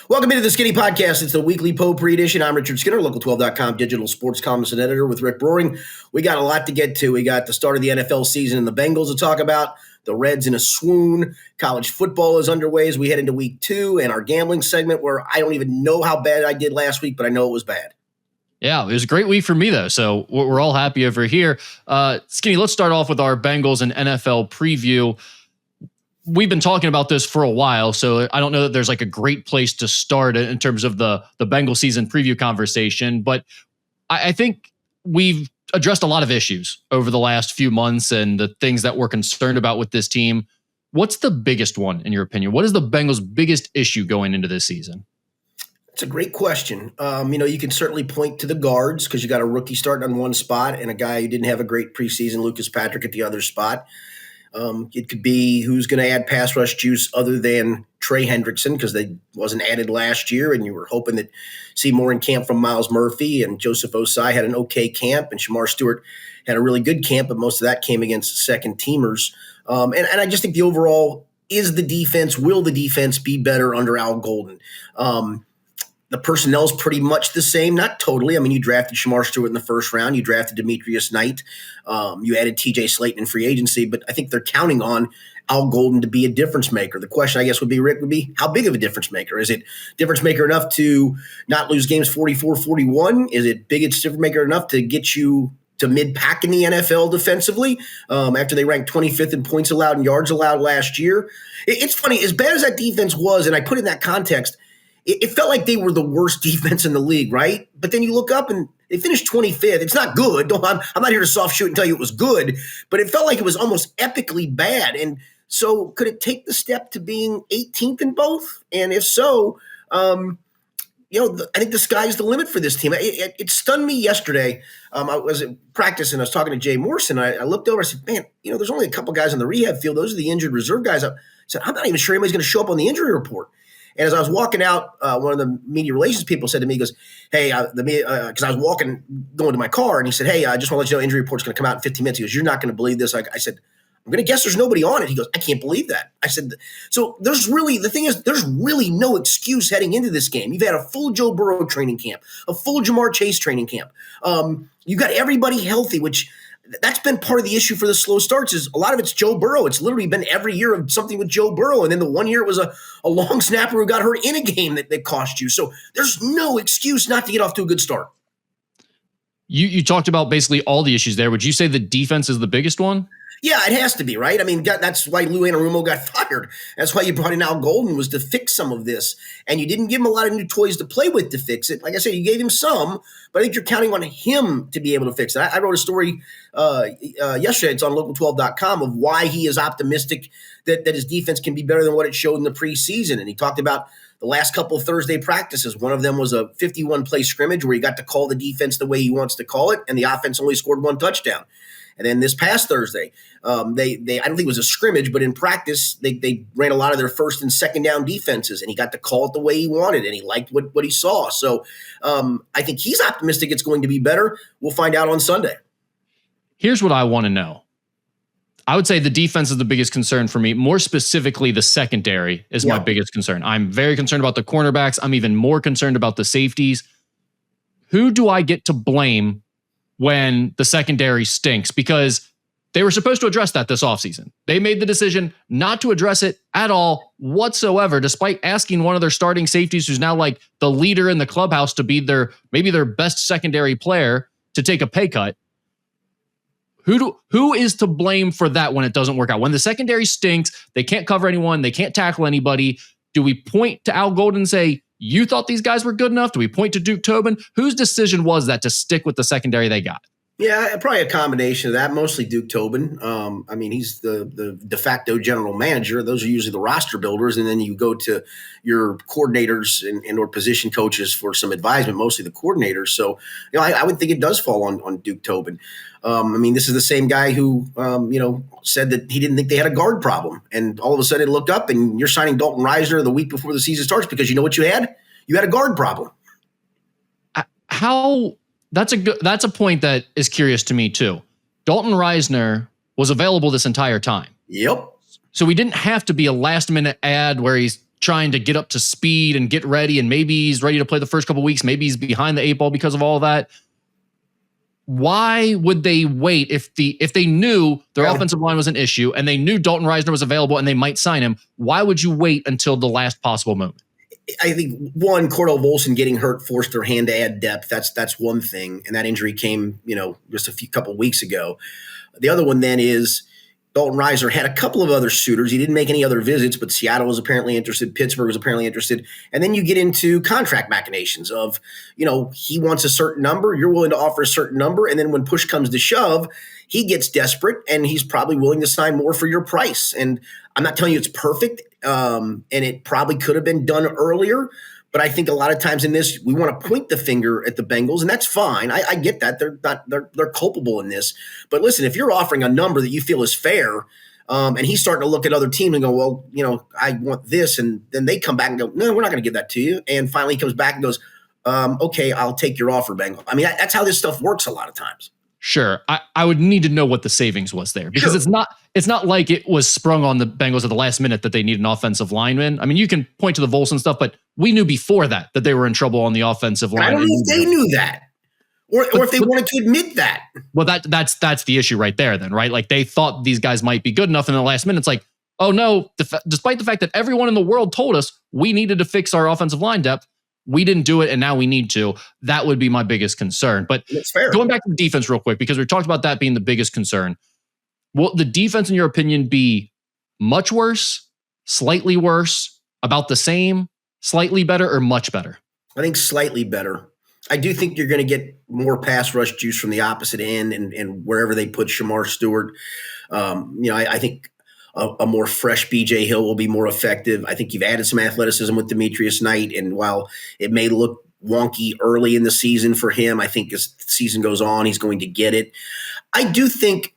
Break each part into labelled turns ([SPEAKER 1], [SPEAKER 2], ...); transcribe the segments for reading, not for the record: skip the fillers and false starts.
[SPEAKER 1] Welcome into the Skinny Podcast. It's the weekly Potpourri edition. I'm Richard Skinner, Local12.com digital sports columnist and editor with Rick Broering. We got a lot to get to. We got the start of the NFL season and the Bengals to talk about. The Reds in a swoon. College football is underway as we head into week 2, and our gambling segment where I don't even know how bad I did last week, but I know it was bad.
[SPEAKER 2] Yeah, it was a great week for me, though, so we're all happy over here. Skinny, let's start off with our Bengals and NFL preview. We've been talking about this for a while, so I don't know that there's like a great place to start in terms of the Bengals season preview conversation, but I think we've addressed a lot of issues over the last few months and the things that we're concerned about with this team. What's the biggest one, in your opinion? What is the Bengals' biggest issue going into this season?
[SPEAKER 1] It's a great question. You can certainly point to the guards because you got a rookie starting on one spot and a guy who didn't have a great preseason, Lucas Patrick, at the other spot. It could be who's going to add pass rush juice other than Trey Hendrickson because they wasn't added last year, and you were hoping that see more in camp from Miles Murphy, and Joseph Osai had an okay camp, and Shamar Stewart had a really good camp, but most of that came against second teamers. And I just think the overall will the defense be better under Al Golden? The personnel's pretty much the same, not totally. I mean, you drafted Shamar Stewart in the first round. You drafted Demetrius Knight. You added TJ Slayton in free agency, but I think they're counting on Al Golden to be a difference maker. The question, I guess, Rick, would be how big of a difference maker? Is it difference maker enough to not lose games 44-41? Is it difference maker enough to get you to mid-pack in the NFL defensively after they ranked 25th in points allowed and yards allowed last year? It's funny, as bad as that defense was, and I put it in that context, it felt like they were the worst defense in the league, right? But then you look up and they finished 25th. It's not good. I'm not here to soft shoot and tell you it was good, but it felt like it was almost epically bad. And so could it take the step to being 18th in both? And if so, I think the sky's the limit for this team. It stunned me yesterday. I was at practice and I was talking to Jay Morrison. I looked over, I said, man, there's only a couple guys on the rehab field. Those are the injured reserve guys. I said, I'm not even sure anybody's going to show up on the injury report. And as I was walking out, one of the media relations people said to me, he goes, hey, because I was going to my car, and he said, hey, I just want to let you know injury report's going to come out in 15 minutes. He goes, you're not going to believe this. I said, I'm going to guess there's nobody on it. He goes, I can't believe that. I said, so there's really no excuse heading into this game. You've had a full Joe Burrow training camp, a full Jamar Chase training camp. You've got everybody healthy, which that's been part of the issue for the slow starts is a lot of it's Joe Burrow. It's literally been every year of something with Joe Burrow. And then the one year it was a long snapper who got hurt in a game that cost you. So there's no excuse not to get off to a good start.
[SPEAKER 2] You talked about basically all the issues there. Would you say the defense is the biggest one?
[SPEAKER 1] Yeah, it has to be, right? I mean, that's why Lou Anarumo got fired. That's why you brought in Al Golden, was to fix some of this. And you didn't give him a lot of new toys to play with to fix it. Like I said, you gave him some, but I think you're counting on him to be able to fix it. I wrote a story yesterday, it's on Local12.com, of why he is optimistic that his defense can be better than what it showed in the preseason. And he talked about the last couple of Thursday practices. One of them was a 51-play scrimmage where he got to call the defense the way he wants to call it, and the offense only scored one touchdown. And then this past Thursday, they I don't think it was a scrimmage, but in practice, they ran a lot of their first and second down defenses, and he got to call it the way he wanted, and he liked what he saw. So I think he's optimistic it's going to be better. We'll find out on Sunday.
[SPEAKER 2] Here's what I want to know. I would say the defense is the biggest concern for me. More specifically, the secondary is my biggest concern. I'm very concerned about the cornerbacks. I'm even more concerned about the safeties. Who do I get to blame when the secondary stinks? Because they were supposed to address that this offseason. They made the decision not to address it at all whatsoever, despite asking one of their starting safeties, who's now like the leader in the clubhouse, to be maybe their best secondary player, to take a pay cut. Who is to blame for that when it doesn't work out? When the secondary stinks, they can't cover anyone, they can't tackle anybody. Do we point to Al Golden and say, you thought these guys were good enough? Do we point to Duke Tobin? Whose decision was that to stick with the secondary they got?
[SPEAKER 1] Yeah, probably a combination of that, mostly Duke Tobin. I mean, he's the de facto general manager. Those are usually the roster builders. And then you go to your coordinators and or position coaches for some advisement, mostly the coordinators. So, I would think it does fall on Duke Tobin. I mean, this is the same guy who, said that he didn't think they had a guard problem. And all of a sudden it looked up and you're signing Dalton Reisner the week before the season starts because you know what you had? You had a guard problem.
[SPEAKER 2] That's a point that is curious to me too. Dalton Reisner was available this entire time.
[SPEAKER 1] Yep.
[SPEAKER 2] So we didn't have to be a last minute ad where he's trying to get up to speed and get ready, and maybe he's ready to play the first couple of weeks. Maybe he's behind the 8 ball because of all of that. Why would they wait if they knew their offensive line was an issue and they knew Dalton Risner was available and they might sign him? Why would you wait until the last possible moment?
[SPEAKER 1] I think one, Cordell Volson getting hurt forced their hand to add depth. That's one thing, and that injury came, just a couple of weeks ago. The other one then is Dalton Risner had a couple of other suitors. He didn't make any other visits, but Seattle was apparently interested. Pittsburgh was apparently interested. And then you get into contract machinations of, he wants a certain number. You're willing to offer a certain number. And then when push comes to shove, he gets desperate and he's probably willing to sign more for your price. And I'm not telling you it's perfect. And it probably could have been done earlier. But I think a lot of times in this, we want to point the finger at the Bengals, and that's fine. I get that. They're culpable in this. But listen, if you're offering a number that you feel is fair, and he's starting to look at other teams and go, well, I want this, and then they come back and go, no, we're not going to give that to you. And finally he comes back and goes, okay, I'll take your offer, Bengal. I mean, that's how this stuff works a lot of times.
[SPEAKER 2] Sure. I would need to know what the savings was there, because sure. It's not like it was sprung on the Bengals at the last minute that they need an offensive lineman. I mean, you can point to the Volson stuff, but we knew before that they were in trouble on the offensive line.
[SPEAKER 1] I don't know if they knew that or if they wanted to admit that.
[SPEAKER 2] Well, that's the issue right there then, right? Like they thought these guys might be good enough in the last minute. It's like, oh no, despite the fact that everyone in the world told us we needed to fix our offensive line depth, we didn't do it, and now we need to. That would be my biggest concern. But
[SPEAKER 1] it's fair.
[SPEAKER 2] Going back to the defense real quick, because we talked about that being the biggest concern. Will the defense, in your opinion, be much worse, slightly worse, about the same, slightly better, or much better?
[SPEAKER 1] I think slightly better. I do think you're going to get more pass rush juice from the opposite end and wherever they put Shamar Stewart. I think a more fresh BJ Hill will be more effective. I think you've added some athleticism with Demetrius Knight, and while it may look wonky early in the season for him, I think as the season goes on, he's going to get it. I do think,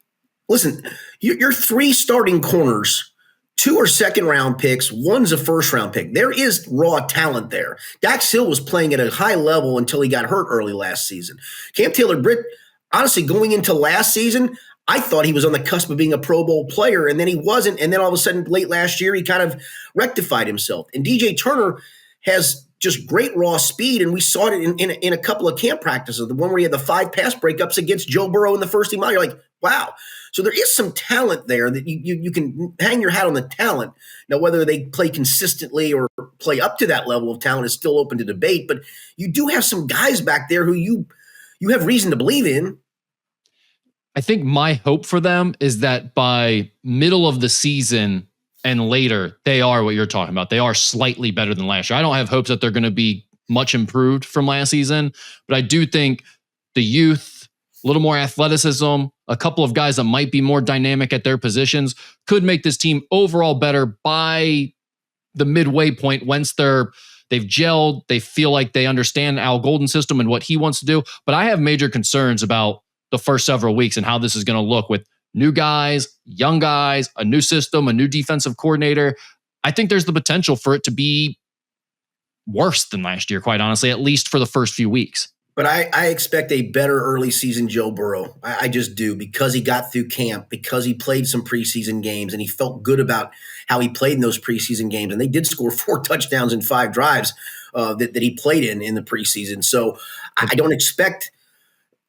[SPEAKER 1] listen, your 3 starting corners, 2 are second-round picks, 1's a first-round pick. There is raw talent there. Dax Hill was playing at a high level until he got hurt early last season. Cam Taylor-Britt, honestly, going into last season, I thought he was on the cusp of being a Pro Bowl player, and then he wasn't. And then all of a sudden, late last year, he kind of rectified himself. And DJ Turner has just great raw speed, and we saw it in a couple of camp practices. The one where he had the 5 pass breakups against Joe Burrow in the first team. You're like, wow. So there is some talent there that you can hang your hat on the talent. Now, whether they play consistently or play up to that level of talent is still open to debate. But you do have some guys back there who you have reason to believe in.
[SPEAKER 2] I think my hope for them is that by middle of the season and later, they are what you're talking about. They are slightly better than last year. I don't have hopes that they're going to be much improved from last season, but I do think the youth, a little more athleticism, a couple of guys that might be more dynamic at their positions could make this team overall better by the midway point once they've gelled, they feel like they understand Al Golden's system and what he wants to do. But I have major concerns about the first several weeks and how this is going to look with new guys, young guys, a new system, a new defensive coordinator. I think there's the potential for it to be worse than last year, quite honestly, at least for the first few weeks.
[SPEAKER 1] But I expect a better early season Joe Burrow. I just do, because he got through camp, because he played some preseason games, and he felt good about how he played in those preseason games. And they did score 4 touchdowns in 5 drives that he played in the preseason. So I don't expect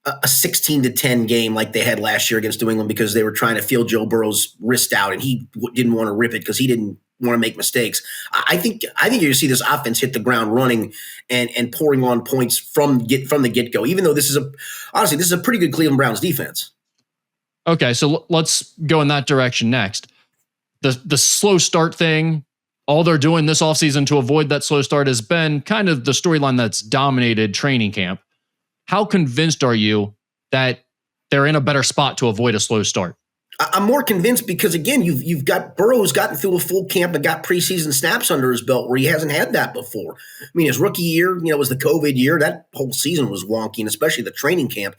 [SPEAKER 1] a 16-10 game like they had last year against New England, because they were trying to feel Joe Burrow's wrist out and he didn't want to rip it because he didn't want to make mistakes. I think you're going to see this offense hit the ground running and pouring on points from the get-go, even though this is a pretty good Cleveland Browns defense.
[SPEAKER 2] Okay, so let's go in that direction next. The slow start thing, all they're doing this offseason to avoid that slow start has been kind of the storyline that's dominated training camp. How convinced are you that they're in a better spot to avoid a slow start?
[SPEAKER 1] I'm more convinced because, again, you've got Burrow's gotten through a full camp and got preseason snaps under his belt where he hasn't had that before. I mean, his rookie year, was the COVID year. That whole season was wonky, and especially the training camp.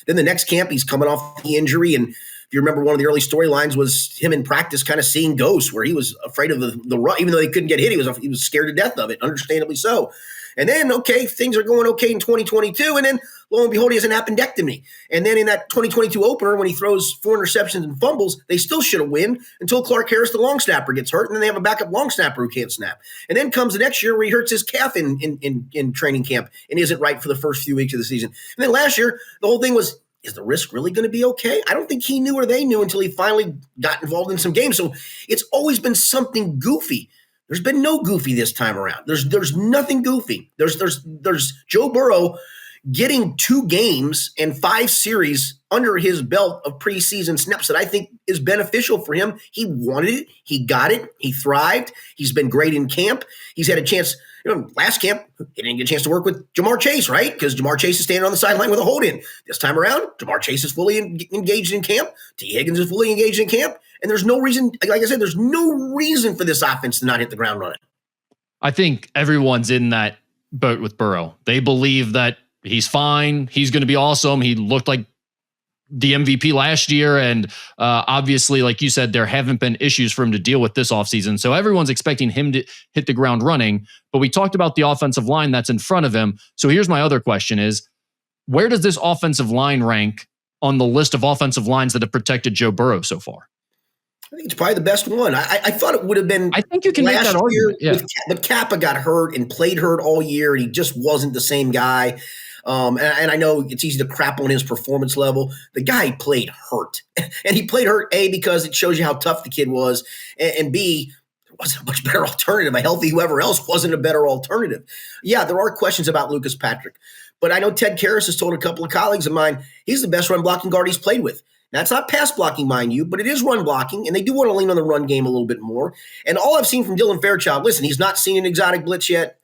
[SPEAKER 1] Then the next camp, he's coming off the injury, and if you remember, one of the early storylines was him in practice kind of seeing ghosts, where he was afraid of the run. Even though he couldn't get hit, he was scared to death of it, understandably so. And then, okay, things are going okay in 2022. And then lo and behold, he has an appendectomy. And then in that 2022 opener, when he throws 4 interceptions and fumbles, they still should have win until Clark Harris, the long snapper, gets hurt. And then they have a backup long snapper who can't snap. And then comes the next year where he hurts his calf in training camp and isn't right for the first few weeks of the season. And then last year, the whole thing was, is the risk really going to be okay? I don't think he knew or they knew until he finally got involved in some games. So it's always been something goofy. There's been no goofy this time around. There's nothing goofy. There's Joe Burrow getting 2 games and 5 series under his belt of preseason snaps that I think is beneficial for him. He wanted it. He got it. He thrived. He's been great in camp. He's had a chance. Last camp, he didn't get a chance to work with Jamar Chase, right? Because Jamar Chase is standing on the sideline with a hold-in. This time around, Jamar Chase is fully engaged in camp. T. Higgins is fully engaged in camp. And there's no reason, like I said, there's no reason for this offense to not hit the ground running.
[SPEAKER 2] I think everyone's in that boat with Burrow. They believe that he's fine. He's going to be awesome. He looked like the MVP last year. And obviously, like you said, there haven't been issues for him to deal with this offseason. So everyone's expecting him to hit the ground running. But we talked about the offensive line that's in front of him. So here's my other question is, where does this offensive line rank on the list of offensive lines that have protected Joe Burrow so far?
[SPEAKER 1] I think it's probably the best one. I thought it would have been.
[SPEAKER 2] I think you can make that argument. Yeah.
[SPEAKER 1] But Kappa got hurt and played hurt all year, and he just wasn't the same guy. And I know it's easy to crap on his performance level. The guy played hurt. And he played hurt, A, because it shows you how tough the kid was, and B, there wasn't a much better alternative. A healthy whoever else wasn't a better alternative. Yeah, there are questions about Lucas Patrick. But I know Ted Karras has told a couple of colleagues of mine he's the best run blocking guard he's played with. Now, it's not pass blocking, mind you, but it is run blocking, and they do want to lean on the run game a little bit more. And all I've seen from Dylan Fairchild, listen, he's not seen an exotic blitz yet.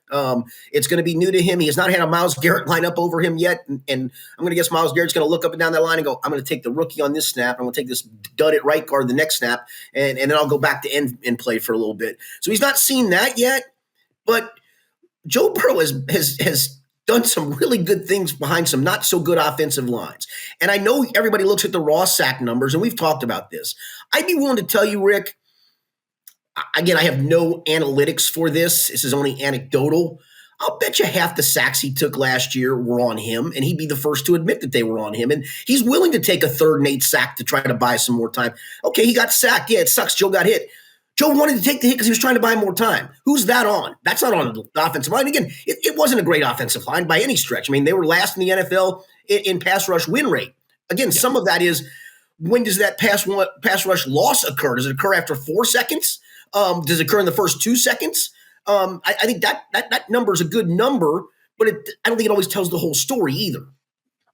[SPEAKER 1] It's going to be new to him. He has not had a Myles Garrett line up over him yet. And I'm going to guess Myles Garrett's going to look up and down that line and go, I'm going to take the rookie on this snap. I'm going to take this dud at right guard the next snap, and then I'll go back to end and play for a little bit. So he's not seen that yet, but Joe Burrow has done some really good things behind some not so good offensive lines. And I know everybody looks at the raw sack numbers, and we've talked about this. I'd be willing to tell you, Rick, again, I have no analytics for this. This is only anecdotal. I'll bet you half the sacks he took last year were on him, and he'd be the first to admit that they were on him. And he's willing to take a 3rd and 8 sack to try to buy some more time. Okay, he got sacked. Yeah, it sucks Joe got hit. Joe wanted to take the hit because he was trying to buy more time. Who's that on? That's not on the offensive line. Again, it wasn't a great offensive line by any stretch. I mean, they were last in the NFL in pass rush win rate. Again, some of that is, when does that pass rush loss occur? Does it occur after 4 seconds? Does it occur in the first 2 seconds? I think that number is a good number, but I don't think it always tells the whole story either.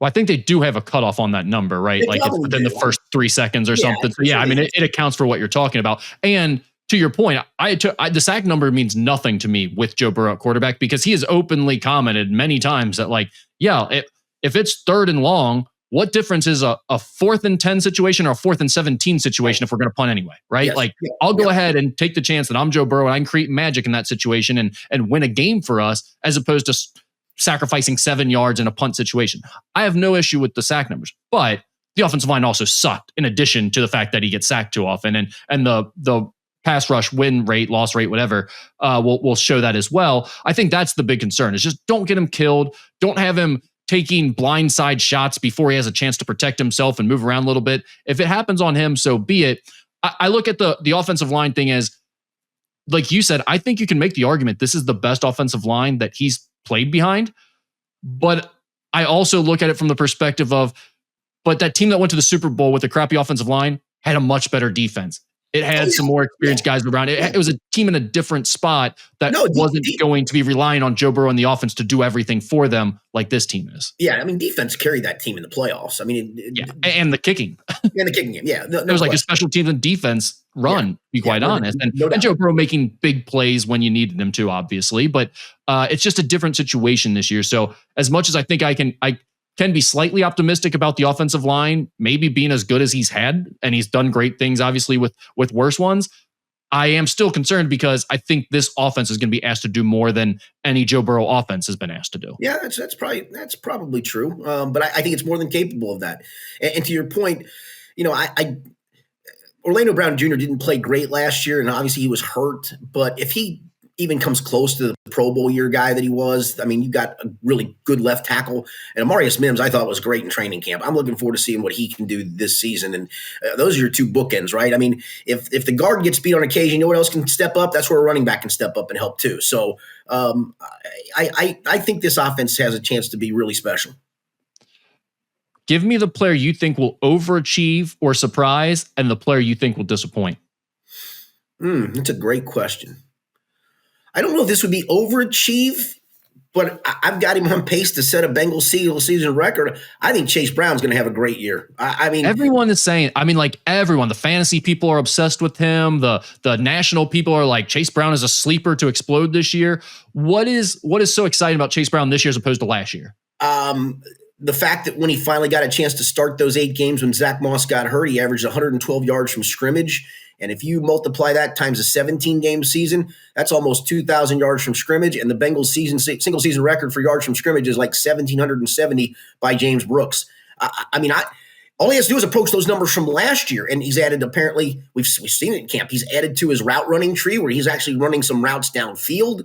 [SPEAKER 2] Well, I think they do have a cutoff on that number, right? Like it's within the first 3 seconds or something. So yeah, I mean, it accounts for what you're talking about. And to your point, the sack number means nothing to me with Joe Burrow at quarterback, because he has openly commented many times that, like, yeah, if it's 3rd and long, what difference is a 4th and 10 situation or a 4th and 17 situation if we're going to punt anyway, right?
[SPEAKER 1] Yes.
[SPEAKER 2] Like, I'll go ahead and take the chance that I'm Joe Burrow and I can create magic in that situation and win a game for us, as opposed to sacrificing 7 yards in a punt situation. I have no issue with the sack numbers, but the offensive line also sucked, in addition to the fact that he gets sacked too often, and the pass rush win rate, loss rate, whatever, will show that as well. I think that's the big concern, is just don't get him killed. Don't have him taking blindside shots before he has a chance to protect himself and move around a little bit. If it happens on him, so be it. I look at the offensive line thing as, like you said, I think you can make the argument this is the best offensive line that he's played behind. But I also look at it from the perspective of, but that team that went to the Super Bowl with a crappy offensive line had a much better defense. It had some more experienced guys around. It was a team in a different spot that wasn't going to be relying on Joe Burrow and the offense to do everything for them like this team is.
[SPEAKER 1] Yeah, I mean, defense carried that team in the playoffs. I mean,
[SPEAKER 2] and the kicking.
[SPEAKER 1] And the kicking game, yeah.
[SPEAKER 2] It was like a special teams and defense run, to be quite honest. And Joe Burrow making big plays when you needed him to, obviously. But it's just a different situation this year. So as much as I think I can be slightly optimistic about the offensive line, maybe being as good as he's had, and he's done great things, obviously, with worse ones. I am still concerned because I think this offense is going to be asked to do more than any Joe Burrow offense has been asked to do.
[SPEAKER 1] Yeah, that's probably true. But I think it's more than capable of that. And to your point, Orlando Brown Jr. didn't play great last year, and obviously he was hurt. But if he even comes close to the Pro Bowl year guy that he was. I mean, you got a really good left tackle. And Amarius Mims, I thought was great in training camp. I'm looking forward to seeing what he can do this season. And those are your two bookends, right? I mean, if the guard gets beat on occasion, you know what else can step up? That's where a running back can step up and help too. So I think this offense has a chance to be really special.
[SPEAKER 2] Give me the player you think will overachieve or surprise and the player you think will disappoint.
[SPEAKER 1] That's a great question. I don't know if this would be overachieve, but I've got him on pace to set a Bengals season record. I think Chase Brown's going to have a great year. I mean,
[SPEAKER 2] everyone is saying, everyone, the fantasy people are obsessed with him. The national people are like, Chase Brown is a sleeper to explode this year. What is so exciting about Chase Brown this year as opposed to last year?
[SPEAKER 1] The fact that when he finally got a chance to start those 8 games when Zach Moss got hurt, he averaged 112 yards from scrimmage. And if you multiply that times a 17-game season, that's almost 2,000 yards from scrimmage. And the Bengals single season record for yards from scrimmage is like 1,770 by James Brooks. All he has to do is approach those numbers from last year. And he's added, apparently, we've seen it in camp, he's added to his route running tree where he's actually running some routes downfield.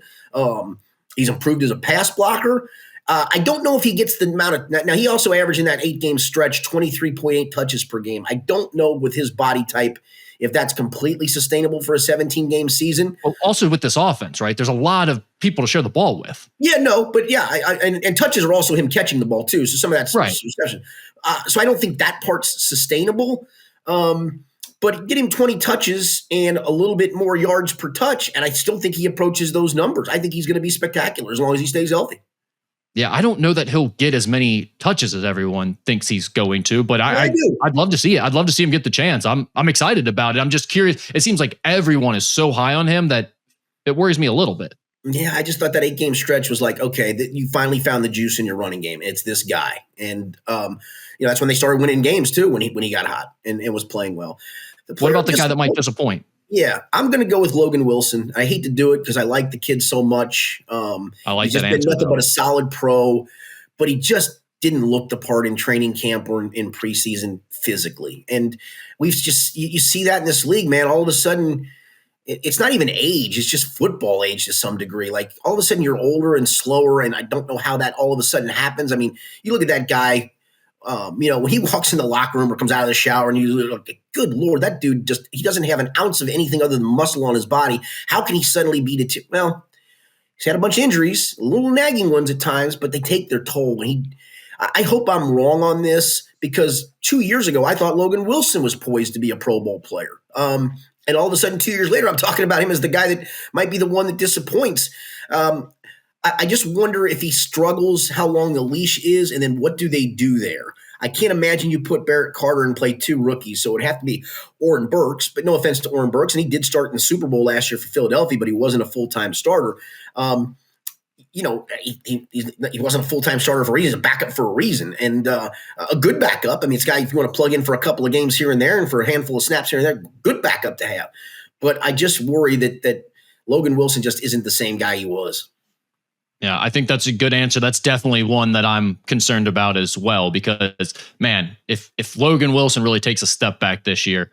[SPEAKER 1] He's improved as a pass blocker. I don't know if he gets the amount of – now, he also averaged in that 8-game stretch 23.8 touches per game. I don't know with his body type – if that's completely sustainable for a 17-game season.
[SPEAKER 2] Well, also with this offense, right? There's a lot of people to share the ball with.
[SPEAKER 1] Yeah, no, but yeah, and touches are also him catching the ball too. So some of that's
[SPEAKER 2] right.
[SPEAKER 1] Discussion. So I don't think that part's sustainable. But get him 20 touches and a little bit more yards per touch, and I still think he approaches those numbers. I think he's going to be spectacular as long as he stays healthy.
[SPEAKER 2] Yeah, I don't know that he'll get as many touches as everyone thinks he's going to, but I'd love to see it. I'd love to see him get the chance. I'm excited about it. I'm just curious. It seems like everyone is so high on him that it worries me a little bit.
[SPEAKER 1] Yeah, I just thought that 8-game stretch was like, okay, you finally found the juice in your running game. It's this guy. And that's when they started winning games too, when he got hot and was playing well.
[SPEAKER 2] What about the guy that might disappoint?
[SPEAKER 1] Yeah, I'm going to go with Logan Wilson. I hate to do it because I like the kid so much.
[SPEAKER 2] I like
[SPEAKER 1] he's just
[SPEAKER 2] that
[SPEAKER 1] been
[SPEAKER 2] answer,
[SPEAKER 1] nothing but a solid pro, but he just didn't look the part in training camp or in preseason physically. And we've just you see that in this league, man. All of a sudden, it's not even age; it's just football age to some degree. Like all of a sudden, you're older and slower, and I don't know how that all of a sudden happens. I mean, you look at that guy. When he walks in the locker room or comes out of the shower and you look, good Lord, that dude he doesn't have an ounce of anything other than muscle on his body. How can he suddenly beat it? Well, he's had a bunch of injuries, little nagging ones at times, but they take their toll. And I hope I'm wrong on this because 2 years ago, I thought Logan Wilson was poised to be a Pro Bowl player. And all of a sudden, 2 years later, I'm talking about him as the guy that might be the one that disappoints. I just wonder if he struggles, how long the leash is, and then what do they do there? I can't imagine you put Barrett Carter and play 2 rookies, so it would have to be Oren Burks, but no offense to Oren Burks, and he did start in the Super Bowl last year for Philadelphia, but he wasn't a full-time starter. He wasn't a full-time starter for a reason. He's a backup for a reason, and a good backup. I mean, it's a guy if you want to plug in for a couple of games here and there and for a handful of snaps here and there, good backup to have. But I just worry that Logan Wilson just isn't the same guy he was.
[SPEAKER 2] Yeah, I think that's a good answer. That's definitely one that I'm concerned about as well because, man, if Logan Wilson really takes a step back this year,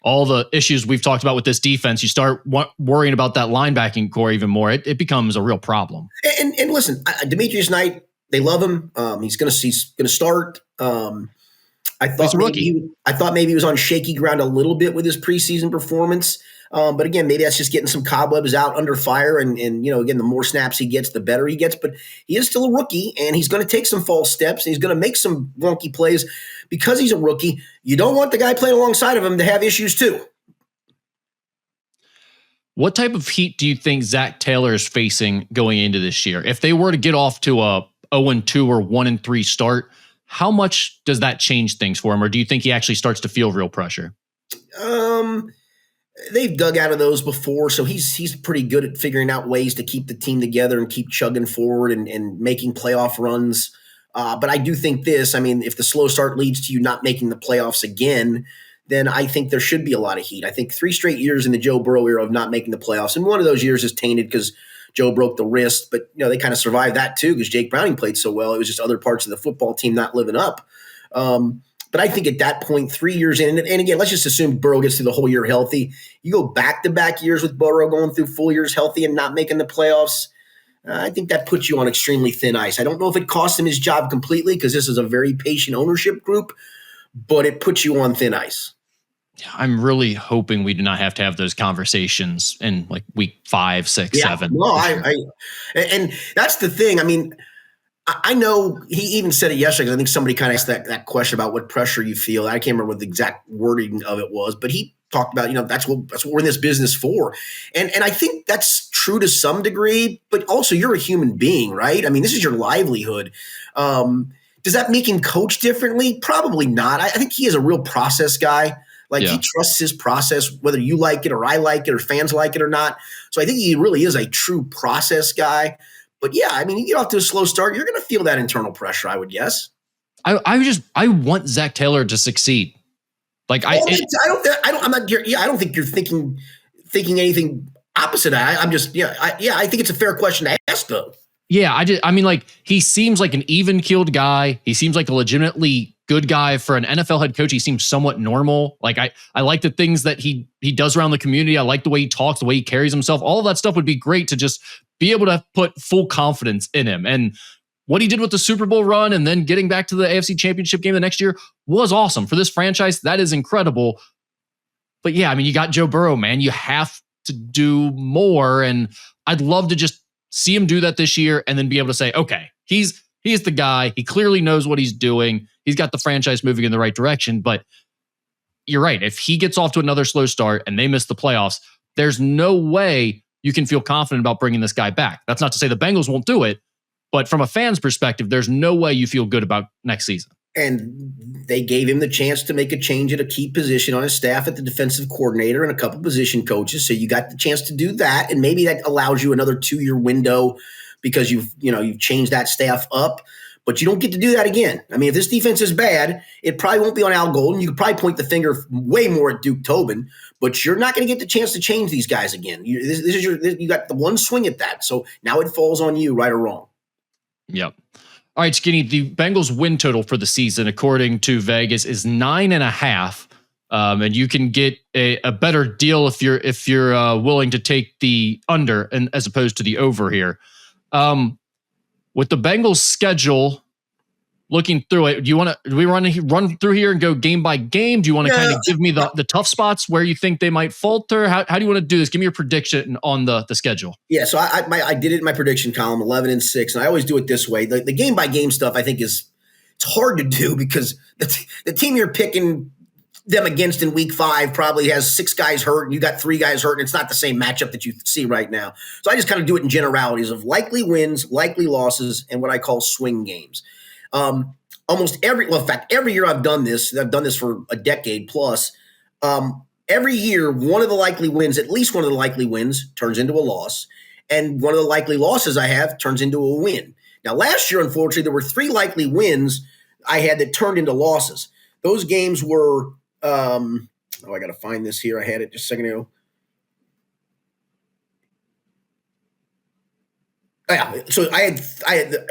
[SPEAKER 2] all the issues we've talked about with this defense, you start worrying about that linebacking core even more. It becomes a real problem.
[SPEAKER 1] And listen, Demetrius Knight, they love him. He's going to start. I thought maybe he was on shaky ground a little bit with his preseason performance. But again, maybe that's just getting some cobwebs out under fire. And again, the more snaps he gets, the better he gets. But he is still a rookie, and he's going to take some false steps, and he's going to make some wonky plays because he's a rookie. You don't want the guy playing alongside of him to have issues too.
[SPEAKER 2] What type of heat do you think Zach Taylor is facing going into this year? If they were to get off to a 0-2 or 1-3 start, how much does that change things for him? Or do you think he actually starts to feel real pressure?
[SPEAKER 1] They've dug out of those before, so he's pretty good at figuring out ways to keep the team together and keep chugging forward and making playoff runs. But I do think this, I mean, if the slow start leads to you not making the playoffs again, then I think there should be a lot of heat. I think 3 straight years in the Joe Burrow era of not making the playoffs, and one of those years is tainted because Joe broke the wrist, but they kind of survived that too because Jake Browning played so well. It was just other parts of the football team not living up. But I think at that point, 3 years in, and again, let's just assume Burrow gets through the whole year healthy. You go back-to-back years with Burrow going through full years healthy and not making the playoffs. I think that puts you on extremely thin ice. I don't know if it cost him his job completely because this is a very patient ownership group, but it puts you on thin ice.
[SPEAKER 2] I'm really hoping we do not have to have those conversations in like week 5, 6, 7.
[SPEAKER 1] No, and that's the thing. I mean, I know he even said it yesterday because I think somebody kind of asked that question about what pressure you feel. I can't remember what the exact wording of it was, but he talked about, that's what we're in this business for. And I think that's true to some degree, but also you're a human being, right? I mean, this is your livelihood. Does that make him coach differently? Probably not. I think he is a real process guy. He trusts his process, whether you like it or I like it or fans like it or not. So I think he really is a true process guy. But yeah, I mean, you get off to a slow start, you're going to feel that internal pressure, I would guess.
[SPEAKER 2] I want Zach Taylor to succeed. I don't think you're thinking
[SPEAKER 1] anything opposite. I think it's a fair question to ask, though.
[SPEAKER 2] Yeah, he seems like an even-keeled guy. He seems like a legitimately good guy for an NFL head coach. He seems somewhat normal. I like the things that he does around the community. I like the way he talks, the way he carries himself. All of that stuff would be great to just be able to put full confidence in him. And what he did with the Super Bowl run and then getting back to the AFC Championship game the next year was awesome. For this franchise, that is incredible. But yeah, I mean, you got Joe Burrow, man. You have to do more. And I'd love to just see him do that this year and then be able to say, okay, he's the guy. He clearly knows what he's doing. He's got the franchise moving in the right direction. But you're right. If he gets off to another slow start and they miss the playoffs, there's no way you can feel confident about bringing this guy back. That's not to say the Bengals won't do it, but from a fan's perspective, there's no way you feel good about next season.
[SPEAKER 1] And they gave him the chance to make a change at a key position on his staff at the defensive coordinator and a couple position coaches. So you got the chance to do that. And maybe that allows you another 2-year window because you've changed that staff up. But you don't get to do that again. I mean, if this defense is bad, it probably won't be on Al Golden. You could probably point the finger way more at Duke Tobin, but you're not going to get the chance to change these guys again. You got the one swing at that. So now it falls on you, right or wrong.
[SPEAKER 2] Yep. All right, Skinny, the Bengals win total for the season, according to Vegas, is 9.5. And you can get a better deal if you're willing to take the under and as opposed to the over here. With the Bengals schedule, looking through it, do we run through here and go game by game? Do you want to kind of give me the tough spots where you think they might falter? How do you want to do this? Give me your prediction on the schedule.
[SPEAKER 1] Yeah, so I did it in my prediction column, 11-6, and I always do it this way. The game by game stuff I think it's hard to do because the team you're picking them against in week 5 probably has 6 guys hurt and you got 3 guys hurt and it's not the same matchup that you see right now. So I just kind of do it in generalities of likely wins, likely losses, and what I call swing games. In fact, every year I've done this for a decade plus. Every year, one of the likely wins, at least one of the likely wins, turns into a loss. And one of the likely losses I have turns into a win. Now, last year, unfortunately, there were 3 likely wins I had that turned into losses. Those games were, I got to find this here. I had it just a second ago. Yeah, so I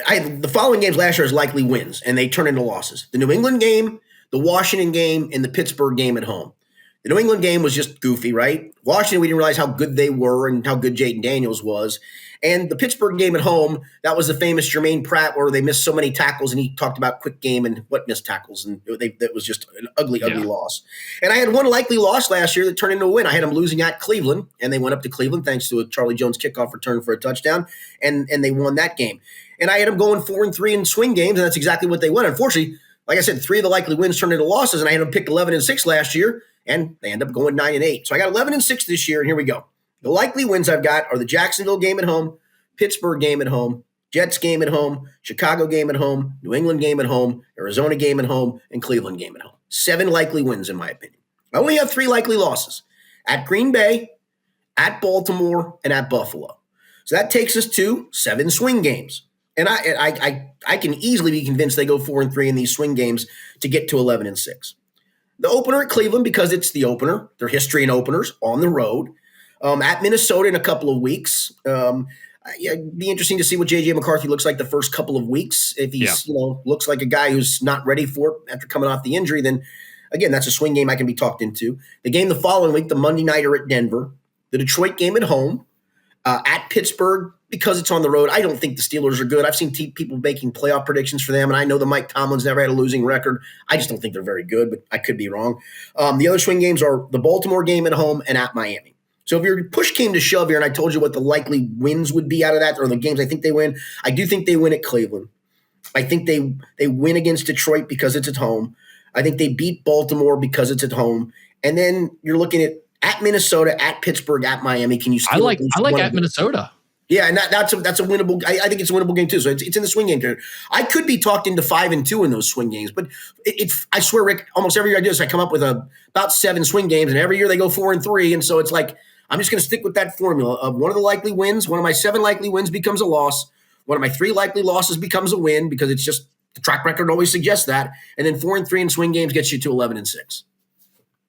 [SPEAKER 1] had the following games last year as likely wins, and they turned into losses. The New England game, the Washington game, and the Pittsburgh game at home. The New England game was just goofy, right? Washington, we didn't realize how good they were and how good Jaden Daniels was. And the Pittsburgh game at home, that was the famous Jermaine Pratt where they missed so many tackles, and he talked about quick game and what missed tackles, and that was just an ugly loss. And I had one likely loss last year that turned into a win. I had them losing at Cleveland, and they went up to Cleveland thanks to a Charlie Jones kickoff return for a touchdown, and they won that game. And I had them going 4-3 in swing games, and that's exactly what they won. Unfortunately, like I said, 3 of the likely wins turned into losses, and I had them picked 11-6 last year, and they end up going 9-8. So I got 11-6 this year, and here we go. The likely wins I've got are the Jacksonville game at home, Pittsburgh game at home, Jets game at home, Chicago game at home, New England game at home, Arizona game at home, and Cleveland game at home. 7 likely wins, in my opinion. I only have 3 likely losses. At Green Bay, at Baltimore, and at Buffalo. So that takes us to 7 swing games. And I can easily be convinced they go 4-3 in these swing games to get to 11-6. The opener at Cleveland, because it's the opener, their history in openers, on the road. At Minnesota in a couple of weeks. Yeah, it'd be interesting to see what J.J. McCarthy looks like the first couple of weeks. If he's, looks like a guy who's not ready for it after coming off the injury, then again, that's a swing game I can be talked into. The game the following week, the Monday nighter at Denver, the Detroit game at home, at Pittsburgh, because it's on the road. I don't think the Steelers are good. I've seen people making playoff predictions for them, and I know that Mike Tomlin's never had a losing record. I just don't think they're very good, but I could be wrong. The other swing games are the Baltimore game at home and at Miami. So if your push came to shove here and I told you what the likely wins would be out of that, or the games I think they win, I do think they win at Cleveland. I think they win against Detroit because it's at home. I think they beat Baltimore because it's at home. And then you're looking at Minnesota, at Pittsburgh, at Miami. Can you still
[SPEAKER 2] I like at Minnesota.
[SPEAKER 1] Yeah, and that's a winnable. I think it's a winnable game too. So it's in the swing game period. I could be talked into 5-2 in those swing games, but I swear, Rick, almost every year I do this, I come up with about 7 swing games, and every year they go 4-3, and so it's like I'm just going to stick with that formula of one of the likely wins. One of my 7 likely wins becomes a loss. One of my 3 likely losses becomes a win because it's just the track record always suggests that. And then 4-3 in swing games gets you to 11-6.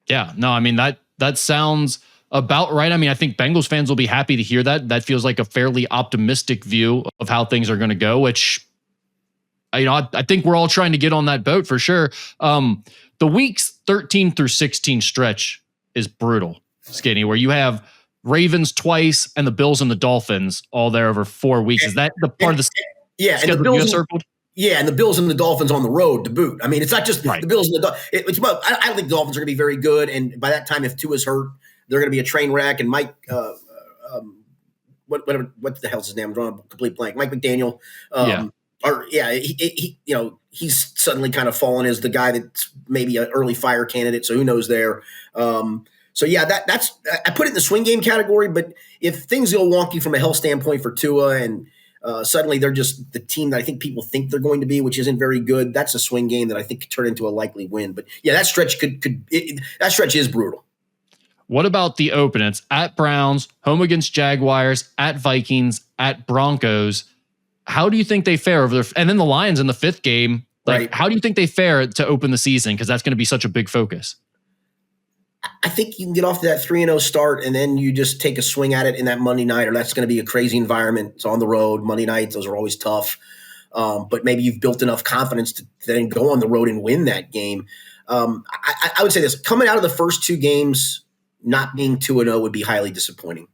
[SPEAKER 2] Yeah, no, I mean that sounds about right. I mean, I think Bengals fans will be happy to hear that. That feels like a fairly optimistic view of how things are going to go, which, I think we're all trying to get on that boat for sure. The weeks 13 through 16 stretch is brutal, Skinny, where you have Ravens twice and the Bills and the Dolphins all there over 4 weeks. Is that the part of the
[SPEAKER 1] schedule and the Bills circled? Yeah, and the Bills and the Dolphins on the road to boot. I mean, it's not just the Bills and the Dolphins. I don't think the Dolphins are going to be very good, and by that time, if Tua's hurt, they're going to be a train wreck. And Mike, what the hell's his name? I'm drawing a complete blank. Mike McDaniel. He's suddenly kind of fallen as the guy that's maybe an early fire candidate. So who knows there? That's I put it in the swing game category. But if things go wonky from a health standpoint for Tua, and suddenly they're just the team that I think people think they're going to be, which isn't very good, that's a swing game that I think could turn into a likely win. But yeah, that stretch that stretch is brutal.
[SPEAKER 2] What about the openings? At Browns, home against Jaguars, at Vikings, at Broncos. How do you think they fare over there? And then the Lions in the 5th game. How do you think they fare to open the season? Because that's going to be such a big focus.
[SPEAKER 1] I think you can get off to that 3-0 start, and then you just take a swing at it in that Monday night, or that's going to be a crazy environment. It's on the road. Monday nights, those are always tough. But maybe you've built enough confidence to then go on the road and win that game. I would say this. Coming out of the first 2 games, not being 2-0 would be highly disappointing.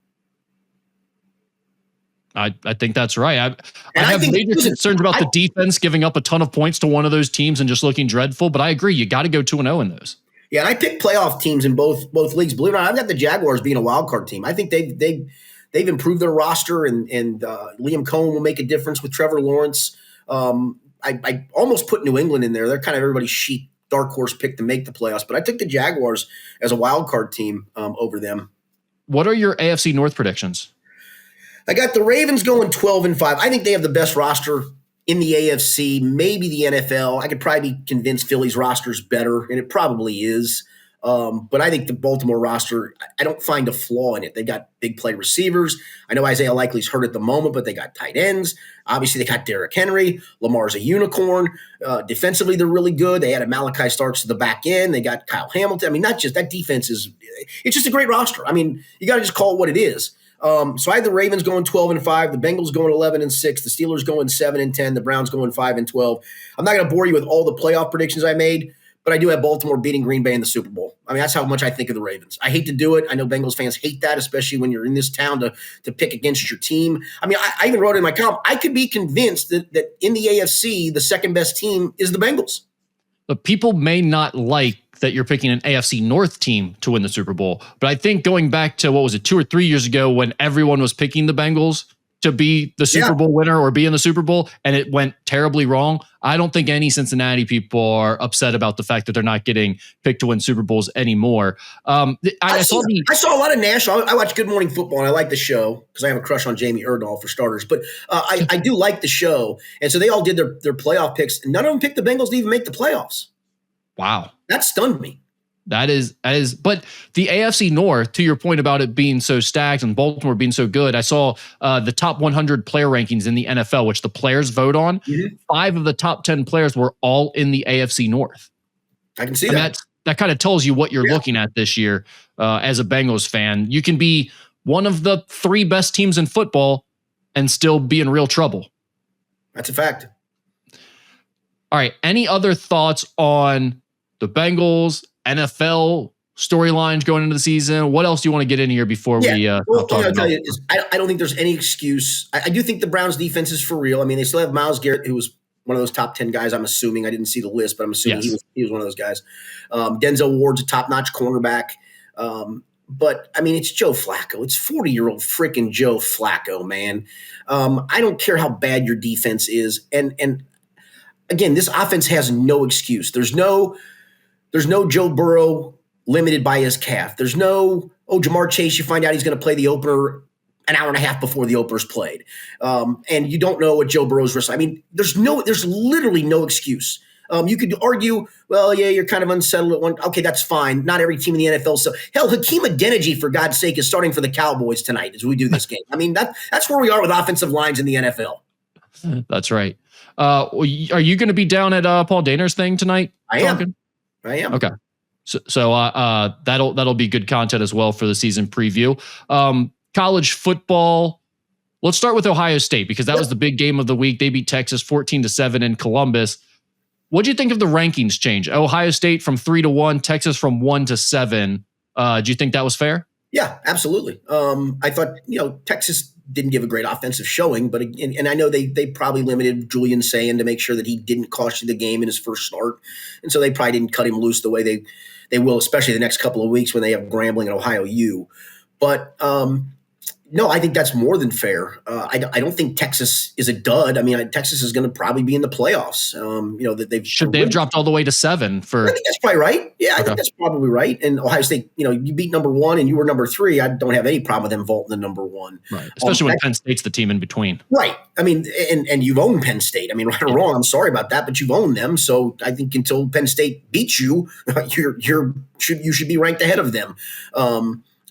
[SPEAKER 2] I think that's right. I have major concerns about the defense giving up a ton of points to one of those teams and just looking dreadful, but I agree. You got to go 2-0 in those.
[SPEAKER 1] Yeah, and I picked playoff teams in both leagues. Believe it or not, I've got the Jaguars being a wild card team. I think they've improved their roster, and Liam Cohen will make a difference with Trevor Lawrence. I almost put New England in there. They're kind of everybody's dark horse pick to make the playoffs, but I took the Jaguars as a wild card team over them.
[SPEAKER 2] What are your AFC North predictions?
[SPEAKER 1] I got the Ravens going 12-5. I think they have the best roster in the AFC, maybe the NFL. I could probably be convinced Philly's roster is better, and it probably is. But I think the Baltimore roster, I don't find a flaw in it. They've got big play receivers. I know Isaiah Likely's hurt at the moment, but they got tight ends. Obviously, they got Derrick Henry. Lamar's a unicorn. Defensively, they're really good. They had a Malachi Starks to the back end. They got Kyle Hamilton. I mean, not just that defense it's just a great roster. I mean, you got to just call it what it is. So I had the Ravens going 12-5, the Bengals going 11-6, the Steelers going 7-10, the Browns going 5-12. I'm not going to bore you with all the playoff predictions I made, but I do have Baltimore beating Green Bay in the Super Bowl. I mean, that's how much I think of the Ravens. I hate to do it. I know Bengals fans hate that, especially when you're in this town to pick against your team. I mean, I even wrote in my column, I could be convinced that in the AFC, the second best team is the Bengals.
[SPEAKER 2] But people may not like that you're picking an AFC North team to win the Super Bowl. But I think going back to, 2 or 3 years ago when everyone was picking the Bengals to be the Super Bowl winner or be in the Super Bowl, and it went terribly wrong, I don't think any Cincinnati people are upset about the fact that they're not getting picked to win Super Bowls anymore. I saw
[SPEAKER 1] a lot of national. I watch Good Morning Football, and I like the show because I have a crush on Jamie Erdahl for starters. But I do like the show. And so they all did their playoff picks. None of them picked the Bengals to even make the playoffs.
[SPEAKER 2] Wow.
[SPEAKER 1] That stunned me.
[SPEAKER 2] That is, but the AFC North, to your point about it being so stacked and Baltimore being so good, I saw the top 100 player rankings in the NFL, which the players vote on. Mm-hmm. 5 of the top 10 players were all in the AFC North.
[SPEAKER 1] I can see that.
[SPEAKER 2] That kind of tells you what you're looking at this year as a Bengals fan. You can be one of the 3 best teams in football and still be in real trouble.
[SPEAKER 1] That's a fact.
[SPEAKER 2] All right. Any other thoughts on the Bengals, NFL storylines going into the season? What else do you want to get in here before we
[SPEAKER 1] well, I'll tell you, I don't think there's any excuse. I do think the Browns defense is for real. I mean, they still have Myles Garrett, who was one of those top 10 guys, I'm assuming. I didn't see the list, but I'm assuming he was one of those guys. Denzel Ward's a top-notch cornerback. But, I mean, it's Joe Flacco. It's 40-year-old freaking Joe Flacco, man. I don't care how bad your defense is. And again, this offense has no excuse. There's no Joe Burrow limited by his calf. There's no, Jamar Chase, you find out he's going to play the opener an hour and a half before the opener's played. And you don't know what Joe Burrow's risk. I mean, there's literally no excuse. You could argue, well, yeah, you're kind of unsettled at one. Okay, that's fine. Not every team in the NFL. So hell, Hakeem Adeniji, for God's sake, is starting for the Cowboys tonight as we do this game. I mean, that's where we are with offensive lines in the NFL.
[SPEAKER 2] That's right. Are you going to be down at Paul Dehner's thing tonight?
[SPEAKER 1] I am.
[SPEAKER 2] Okay. So that'll be good content as well for the season preview. College football. Let's start with Ohio State because that was the big game of the week. They beat Texas 14-7 in Columbus. What do you think of the rankings change? Ohio State from 3-1, Texas from 1-7. Do you think that was fair?
[SPEAKER 1] Yeah, absolutely. I thought, Texas didn't give a great offensive showing, but and I know they probably limited Julian Sayin to make sure that he didn't cost you the game in his first start. And so they probably didn't cut him loose the way they will, especially the next couple of weeks when they have Grambling and Ohio U. But no, I think that's more than fair. I don't think Texas is a dud. I mean, Texas is going to probably be in the playoffs. They've
[SPEAKER 2] dropped all the way to 7 for.
[SPEAKER 1] I think that's probably right. Yeah, I think that's probably right. And Ohio State, you beat number 1 and you were number 3. I don't have any problem with them vaulting the number 1.
[SPEAKER 2] Right. Especially when Penn State's the team in between.
[SPEAKER 1] Right. I mean, and you've owned Penn State. I mean, right or wrong, I'm sorry about that, but you've owned them. So I think until Penn State beats you, you should be ranked ahead of them.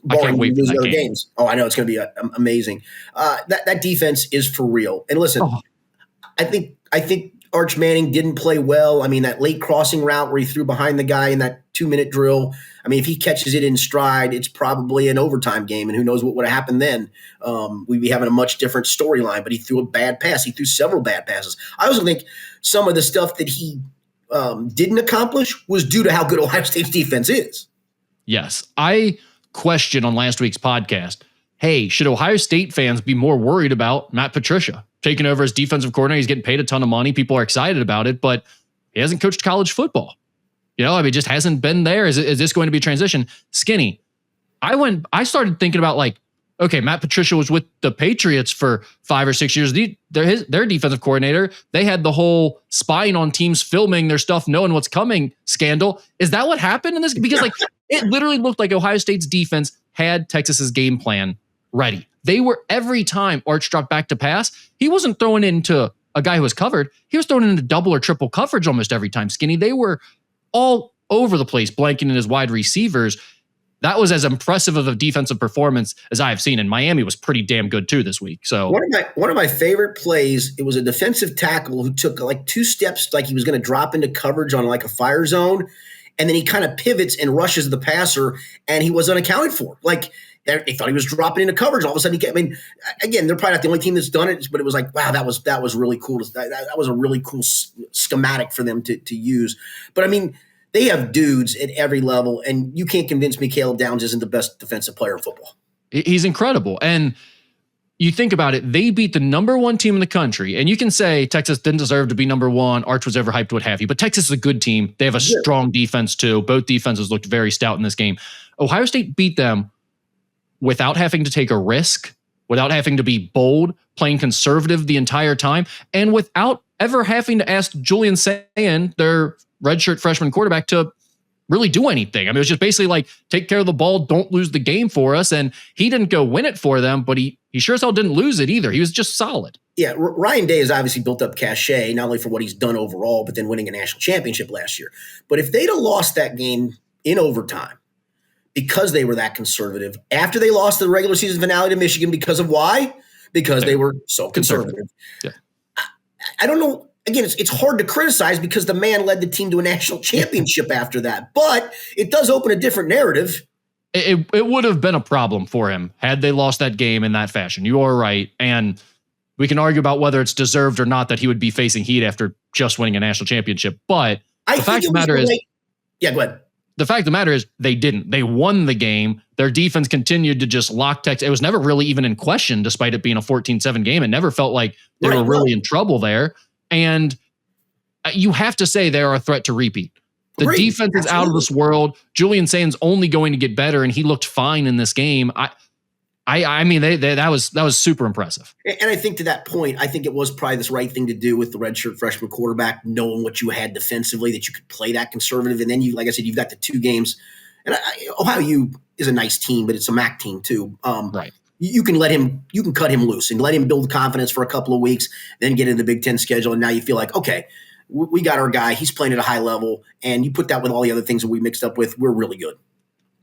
[SPEAKER 2] I can't wait for that game.
[SPEAKER 1] Games. Oh, I know it's going to be amazing. That defense is for real. And listen, I think Arch Manning didn't play well. I mean, that late crossing route where he threw behind the guy in that 2-minute drill. I mean, if he catches it in stride, it's probably an overtime game, and who knows what would have happened then. We'd be having a much different storyline. But he threw a bad pass. He threw several bad passes. I also think some of the stuff that he didn't accomplish was due to how good Ohio State's defense is.
[SPEAKER 2] Yes, I question on last week's podcast, hey, should Ohio State fans be more worried about Matt Patricia taking over as defensive coordinator? He's getting paid a ton of money. People are excited about it, but he hasn't coached college football. Just hasn't been there. Is this going to be a transition? Skinny, I started thinking about okay, Matt Patricia was with the Patriots for 5 or 6 years. Their defensive coordinator, they had the whole spying on teams, filming their stuff, knowing what's coming scandal. Is that what happened in this? Because it literally looked like Ohio State's defense had Texas's game plan ready. They were, every time Arch dropped back to pass, he wasn't throwing into a guy who was covered. He was throwing into double or triple coverage almost every time, Skinny. They were all over the place, blanking in his wide receivers. That was as impressive of a defensive performance as I have seen. And Miami was pretty damn good too this week. So
[SPEAKER 1] one of my favorite plays, it was a defensive tackle who took 2 steps, like he was going to drop into coverage on a fire zone. And then he kind of pivots and rushes the passer, and he was unaccounted for. They thought he was dropping into coverage. All of a sudden, again, they're probably not the only team that's done it, but it was wow, that was really cool. That was a really cool schematic for them to use. But I mean, they have dudes at every level, and you can't convince me Caleb Downs isn't the best defensive player in football.
[SPEAKER 2] He's incredible. And you think about it, they beat the number 1 team in the country. And you can say Texas didn't deserve to be number 1. Arch was overhyped, what have you. But Texas is a good team. They have a strong defense too. Both defenses looked very stout in this game. Ohio State beat them without having to take a risk, without having to be bold, playing conservative the entire time, and without ever having to ask Julian Sayin, their redshirt freshman quarterback, to really do anything. I mean, it was just basically take care of the ball, don't lose the game for us. And he didn't go win it for them, but he sure as hell didn't lose it either. He was just solid.
[SPEAKER 1] Yeah, Ryan Day has obviously built up cachet, not only for what he's done overall, but then winning a national championship last year. But if they'd have lost that game in overtime because they were that conservative, after they lost the regular season finale to Michigan, because of why? Because they were so conservative.
[SPEAKER 2] Yeah.
[SPEAKER 1] I don't know. Again, it's hard to criticize because the man led the team to a national championship after that. But it does open a different narrative.
[SPEAKER 2] It would have been a problem for him had they lost that game in that fashion. You are right. And We can argue about whether it's deserved or not that he would be facing heat after just winning a national championship. But the fact of the matter is,
[SPEAKER 1] yeah, go ahead.
[SPEAKER 2] The fact of the matter is they didn't. They won the game. Their defense continued to just lock Texas. It was never really even in question, despite it being a 14-7 game. It never felt like they were really in trouble there. And you have to say they are a threat to repeat. The defense is out of this world. Julian Sands only going to get better, and he looked fine in this game. I mean, that was super impressive.
[SPEAKER 1] And I think to that point, I think it was probably the right thing to do with the redshirt freshman quarterback, knowing what you had defensively, that you could play that conservative. And then you, like I said, you've got the 2 games. And Ohio U is a nice team, but it's a MAC team too.
[SPEAKER 2] Right.
[SPEAKER 1] You can cut him loose and let him build confidence for a couple of weeks, then get into the Big Ten schedule. And now you feel like, okay, we got our guy. He's playing at a high level. And you put that with all the other things that we mixed up with, we're really good.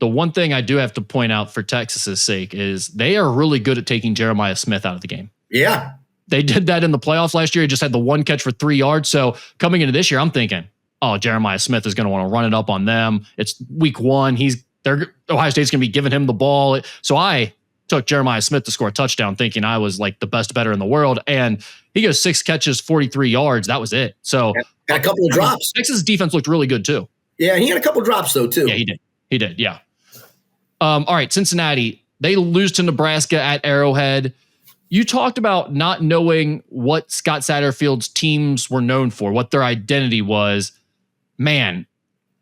[SPEAKER 2] The one thing I do have to point out for Texas's sake is they are really good at taking Jeremiah Smith out of the game.
[SPEAKER 1] Yeah.
[SPEAKER 2] They did that in the playoffs last year. He just had the 1 catch for 3 yards. So coming into this year, I'm thinking, oh, Jeremiah Smith is going to want to run it up on them. It's week 1. Ohio State's going to be giving him the ball. So I took Jeremiah Smith to score a touchdown thinking I was like the best better in the world. And he goes 6 catches, 43 yards. That was it. So
[SPEAKER 1] and a couple of drops.
[SPEAKER 2] Texas defense looked really good too.
[SPEAKER 1] Yeah, he had a couple of drops though too.
[SPEAKER 2] Yeah, he did. Yeah. All right, Cincinnati, they lose to Nebraska at Arrowhead. You talked about not knowing what Scott Satterfield's teams were known for, what their identity was. Man,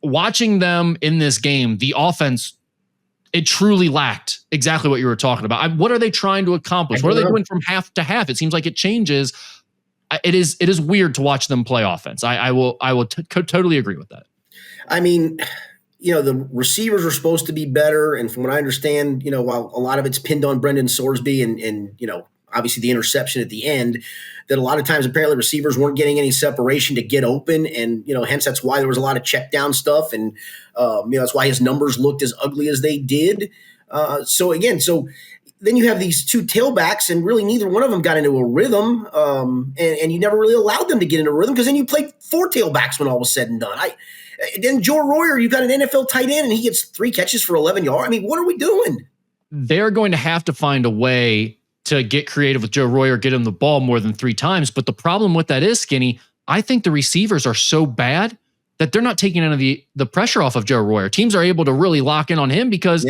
[SPEAKER 2] watching them in this game, the offense, it truly lacked exactly what you were talking about. What are they trying to accomplish? What are they doing from half to half? It seems like it changes. It is weird to watch them play offense. I will totally agree with that.
[SPEAKER 1] I mean, the receivers are supposed to be better. And from what I understand, while a lot of it's pinned on Brendan Sorsby and obviously the interception at the end, that a lot of times apparently receivers weren't getting any separation to get open. And, hence that's why there was a lot of check down stuff. And, that's why his numbers looked as ugly as they did. So then you have these 2 tailbacks and really neither one of them got into a rhythm. And you never really allowed them to get into a rhythm because then you played 4 tailbacks when all was said and done. Then Joe Royer, you've got an NFL tight end and he gets 3 catches for 11 yards. I mean, what are we doing?
[SPEAKER 2] They're going to have to find a way to get creative with Joe Royer, get him the ball more than 3 times. But the problem with that is, Skinny, I think the receivers are so bad that they're not taking any of the pressure off of Joe Royer. Teams are able to really lock in on him because,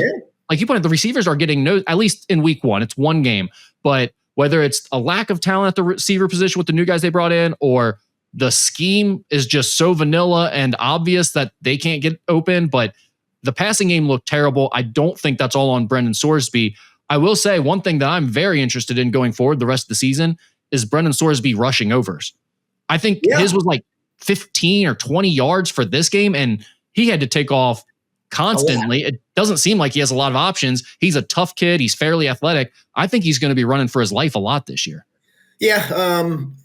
[SPEAKER 2] like you pointed, the receivers are getting at least in week 1, it's 1 game. But whether it's a lack of talent at the receiver position with the new guys they brought in, or the scheme is just so vanilla and obvious that they can't get open, but the passing game looked terrible. I don't think that's all on Brendan Sorsby. I will say one thing that I'm very interested in going forward the rest of the season is Brendan Sorsby rushing overs. I think his was like 15 or 20 yards for this game, and he had to take off constantly. It doesn't seem like he has a lot of options. He's a tough kid. He's fairly athletic. I think he's going to be running for his life a lot this year.
[SPEAKER 1] Yeah,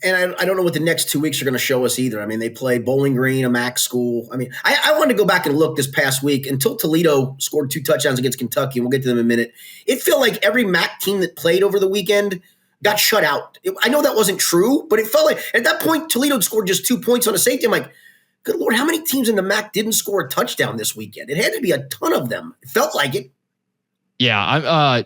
[SPEAKER 1] and I don't know what the next 2 weeks are going to show us either. I mean, they play Bowling Green, a MAC school. I mean, I wanted to go back and look this past week until Toledo scored 2 touchdowns against Kentucky, and we'll get to them in a minute. It felt like every MAC team that played over the weekend got shut out. I know that wasn't true, but it felt like at that point, Toledo scored just 2 points on a safety. I'm like, good Lord, how many teams in the MAC didn't score a touchdown this weekend? It had to be a ton of them. It felt like it.
[SPEAKER 2] Yeah,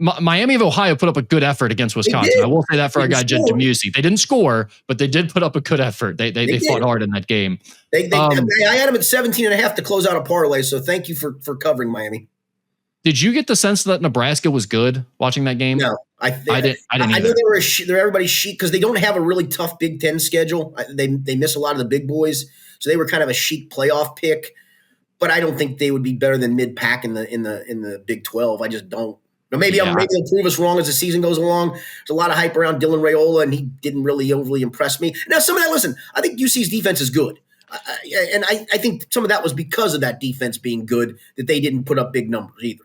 [SPEAKER 2] Miami of Ohio put up a good effort against Wisconsin. I will say that for our guy, Jed Demusey. They didn't score, but they did put up a good effort. They fought hard in that game.
[SPEAKER 1] I had them at 17.5 to close out a parlay, so thank you for covering Miami.
[SPEAKER 2] Did you get the sense that Nebraska was good watching that game?
[SPEAKER 1] No, I didn't. I know they're everybody's sheet because they don't have a really tough Big Ten schedule. They miss a lot of the big boys, so they were kind of a chic playoff pick. But I don't think they would be better than mid-pack in the Big 12. I just don't. Maybe they'll prove us wrong as the season goes along. There's a lot of hype around Dylan Raiola, and he didn't really overly impress me. Now, some of that, listen, I think UC's defense is good. And I think some of that was because of that defense being good, that they didn't put up big numbers either.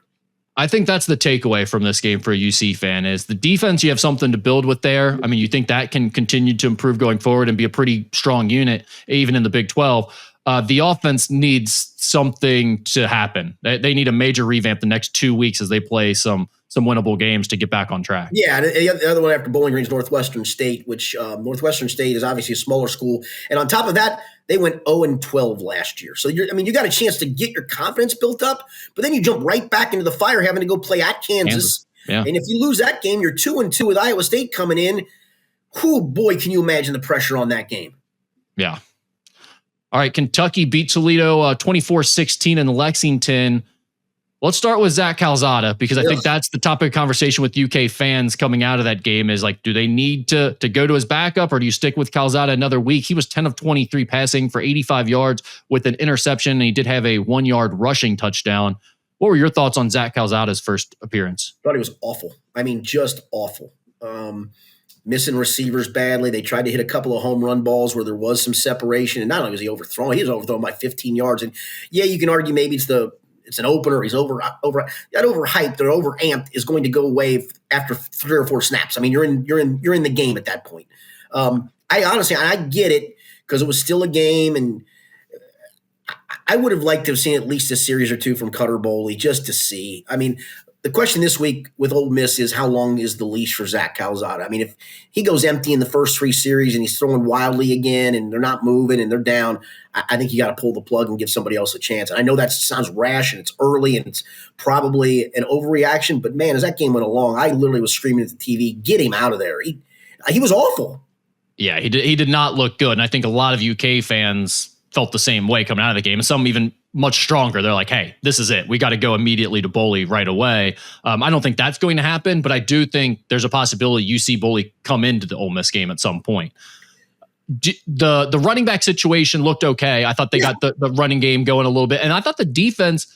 [SPEAKER 2] I think that's the takeaway from this game for a UC fan is the defense, you have something to build with there. I mean, you think that can continue to improve going forward and be a pretty strong unit, even in the Big 12. The offense needs something to happen. They need a major revamp the next 2 weeks as they play some winnable games to get back on track.
[SPEAKER 1] Yeah, the other one after Bowling Green is Northwestern State, which Northwestern State is obviously a smaller school. And on top of that, they went 0-12 last year. So, you got a chance to get your confidence built up, but then you jump right back into the fire having to go play at Kansas. Yeah. And if you lose that game, you're 2-2 with Iowa State coming in. Whew, boy, can you imagine the pressure on that game?
[SPEAKER 2] Yeah. All right, Kentucky beat Toledo 24-16 in Lexington. Let's start with Zach Calzada, because I think that's the topic of conversation with UK fans coming out of that game is like, do they need to go to his backup, or do you stick with Calzada another week? He was 10 of 23 passing for 85 yards with an interception, and he did have a 1-yard rushing touchdown. What were your thoughts on Zach Calzada's first appearance?
[SPEAKER 1] I thought he was awful. I mean, just awful. Missing receivers badly. They tried to hit a couple of home run balls where there was some separation, and not only was he overthrown, he was overthrown by 15 yards. And yeah, you can argue maybe it's an opener. He's that overhyped or overamped is going to go away after 3 or 4 snaps. I mean, you're in the game at that point. I honestly get it, because it was still a game, and I would have liked to have seen at least a series or 2 from Cutter Boley just to see. I mean, the question this week with Ole Miss is, how long is the leash for Zach Calzada? I mean, if he goes empty in the first 3 series and he's throwing wildly again and they're not moving and they're down, I think you got to pull the plug and give somebody else a chance. And I know that sounds rash and it's early and it's probably an overreaction, but man, as that game went along, I literally was screaming at the TV, get him out of there. He was awful.
[SPEAKER 2] Yeah, he did not look good. And I think a lot of UK fans felt the same way coming out of the game, and some even much stronger. They're like, hey, this is it. We got to go immediately to Boley right away. I don't think that's going to happen, but I do think there's a possibility you see Boley come into the Ole Miss game at some point. The running back situation looked okay. I thought they got the running game going a little bit, and I thought the defense,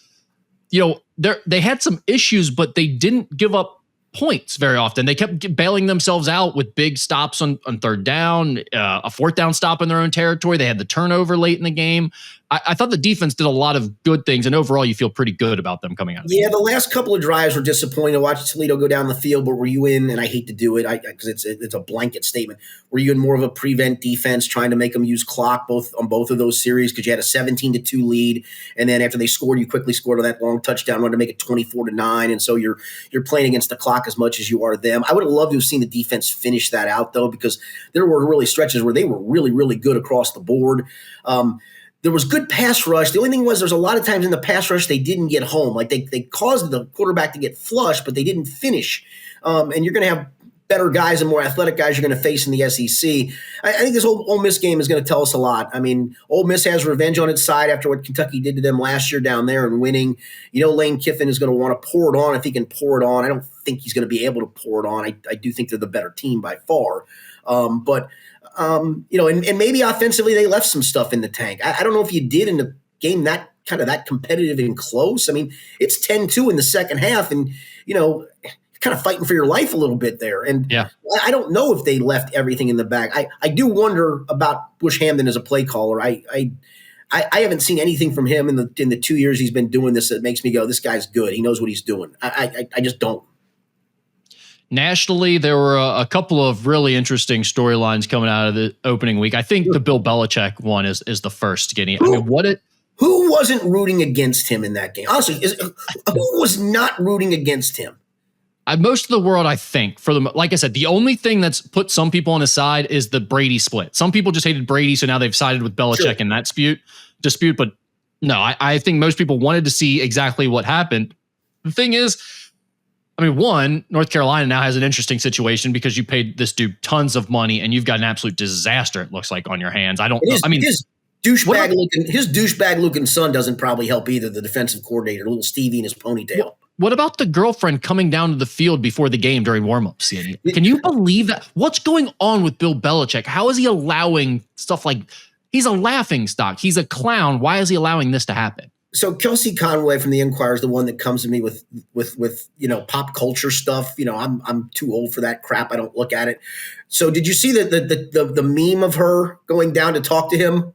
[SPEAKER 2] they had some issues, but they didn't give up points very often. They kept bailing themselves out with big stops on 3rd down, a 4th down stop in their own territory. They had the turnover late in the game. I thought the defense did a lot of good things, and overall you feel pretty good about them coming out of the game.
[SPEAKER 1] The last couple of drives were disappointing. I watched Toledo go down the field, but were you in, and I hate to do it because it's a blanket statement, were you in more of a prevent defense trying to make them use clock on both of those series, because you had a 17-2 lead, and then after they scored, you quickly scored on that long touchdown run to make it 24-9, and so you're playing against the clock as much as you are them. I would have loved to have seen the defense finish that out, though, because there were really stretches where they were really, really good across the board. There was good pass rush. The only thing was there's a lot of times in the pass rush they didn't get home. Like they caused the quarterback to get flushed, but they didn't finish. And you're going to have better guys and more athletic guys you're going to face in the SEC. I think this whole Ole Miss game is going to tell us a lot. I mean, Ole Miss has revenge on its side after what Kentucky did to them last year down there and winning. Lane Kiffin is going to want to pour it on if he can pour it on. I don't think he's going to be able to pour it on. I do think they're the better team by far. And maybe offensively they left some stuff in the tank. I don't know if you did in the game that competitive and close. I mean, it's 10-2 in the second half, and kind of fighting for your life a little bit there. And I don't know if they left everything in the bag. I do wonder about Bush Hamdan as a play caller. I haven't seen anything from him in the 2 years he's been doing this that makes me go, this guy's good. He knows what he's doing. I just don't.
[SPEAKER 2] Nationally, there were a couple of really interesting storylines coming out of the opening week. I think the Bill Belichick one is the first getting.
[SPEAKER 1] Who wasn't rooting against him in that game? Honestly, who was not rooting against him?
[SPEAKER 2] Most of the world, I think, like I said, the only thing that's put some people on his side is the Brady split. Some people just hated Brady, so now they've sided with Belichick in that dispute. But no, I think most people wanted to see exactly what happened. The thing is, one, North Carolina now has an interesting situation because you paid this dude tons of money and you've got an absolute disaster, it looks like, on your hands. I don't know.
[SPEAKER 1] His douchebag looking son doesn't probably help either, the defensive coordinator, little Stevie in his ponytail.
[SPEAKER 2] What about the girlfriend coming down to the field before the game during warm-ups? Can you believe that? What's going on with Bill Belichick? How is he allowing stuff like, he's a laughing stock. He's a clown. Why is he allowing this to happen?
[SPEAKER 1] So Kelsey Conway from the Enquirer is the one that comes to me with pop culture stuff. I'm too old for that crap. I don't look at it. So did you see the meme of her going down to talk to him?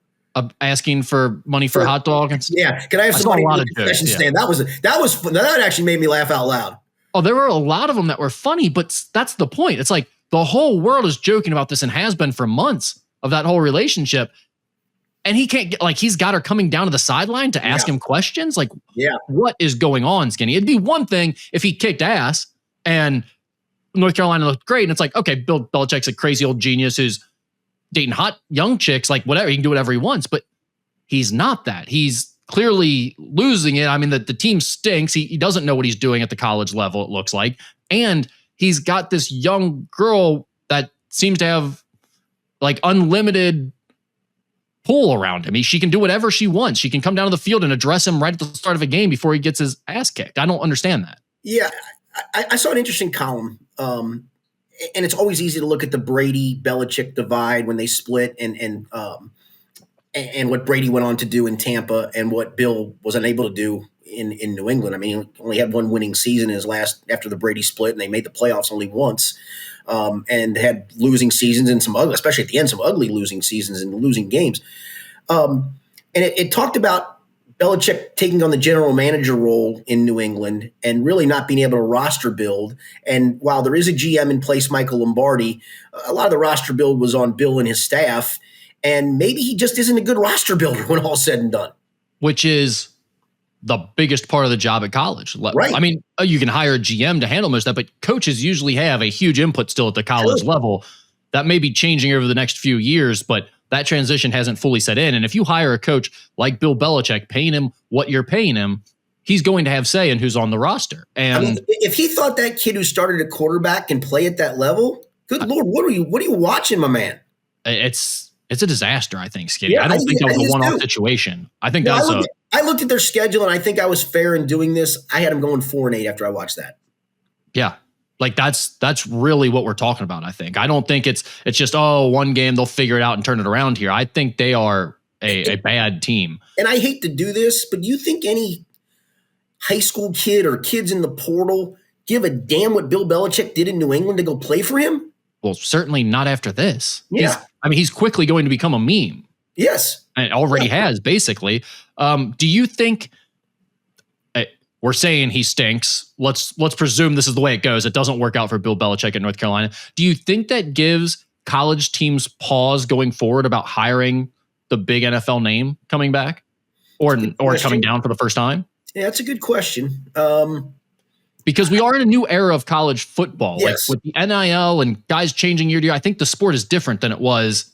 [SPEAKER 2] Asking for money for a hot dog?
[SPEAKER 1] Yeah. Can I have somebody in the concession stand? That was fun. That actually made me laugh out loud.
[SPEAKER 2] Oh, there were a lot of them that were funny, but that's the point. It's like the whole world is joking about this and has been for months of that whole relationship. And he can't get, he's got her coming down to the sideline to ask him questions. What is going on, Skinny? It'd be one thing if he kicked ass and North Carolina looked great. And it's like, okay, Bill Belichick's a crazy old genius who's dating hot young chicks, whatever. He can do whatever he wants, but he's not that. He's clearly losing it. The team stinks. He doesn't know what he's doing at the college level, it looks like. And he's got this young girl that seems to have like unlimited pull around him. She can do whatever she wants. She can come down to the field and address him right at the start of a game before he gets his ass kicked. I don't understand that.
[SPEAKER 1] Yeah, I saw an interesting column, and it's always easy to look at the Brady-Belichick divide when they split, and what Brady went on to do in Tampa and what Bill was unable to do in New England. I mean, he only had one winning season in his last after the Brady split, and they made the playoffs only once, and had losing seasons and some ugly, especially at the end, some ugly losing seasons and losing games. And it talked about Belichick taking on the general manager role in New England and really not being able to roster build. And while there is a GM in place, Michael Lombardi, a lot of the roster build was on Bill and his staff. And maybe he just isn't a good roster builder when all's said and done.
[SPEAKER 2] Which is the biggest part of the job at college.
[SPEAKER 1] Right.
[SPEAKER 2] I mean, you can hire a GM to handle most of that, but coaches usually have a huge input still at the college level. That may be changing over the next few years, but that transition hasn't fully set in. And if you hire a coach like Bill Belichick, paying him what you're paying him, he's going to have say in who's on the roster. And
[SPEAKER 1] I mean, if he thought that kid who started at quarterback can play at that level, good Lord, what are you watching, my man?
[SPEAKER 2] It's a disaster, I think, Skitty.
[SPEAKER 1] Yeah,
[SPEAKER 2] I don't think that was a one-off situation. I think that's
[SPEAKER 1] I looked at their schedule, and I think I was fair in doing this. I had them going 4-8 after I watched that.
[SPEAKER 2] Yeah. Like that's really what we're talking about, I think. I don't think it's just, one game, they'll figure it out and turn it around here. I think they are a bad team.
[SPEAKER 1] And I hate to do this, but do you think any high school kid or kids in the portal give a damn what Bill Belichick did in New England to go play for him?
[SPEAKER 2] Well, certainly not after this.
[SPEAKER 1] Yeah.
[SPEAKER 2] He's quickly going to become a meme.
[SPEAKER 1] Yes.
[SPEAKER 2] And it already has, basically. Do you think we're saying he stinks? Let's presume this is the way it goes. It doesn't work out for Bill Belichick in North Carolina. Do you think that gives college teams pause going forward about hiring the big NFL name coming back or coming down for the first time?
[SPEAKER 1] Yeah, that's a good question.
[SPEAKER 2] Because we are in a new era of college football.
[SPEAKER 1] Yes.
[SPEAKER 2] Like with the NIL and guys changing year to year, I think the sport is different than it was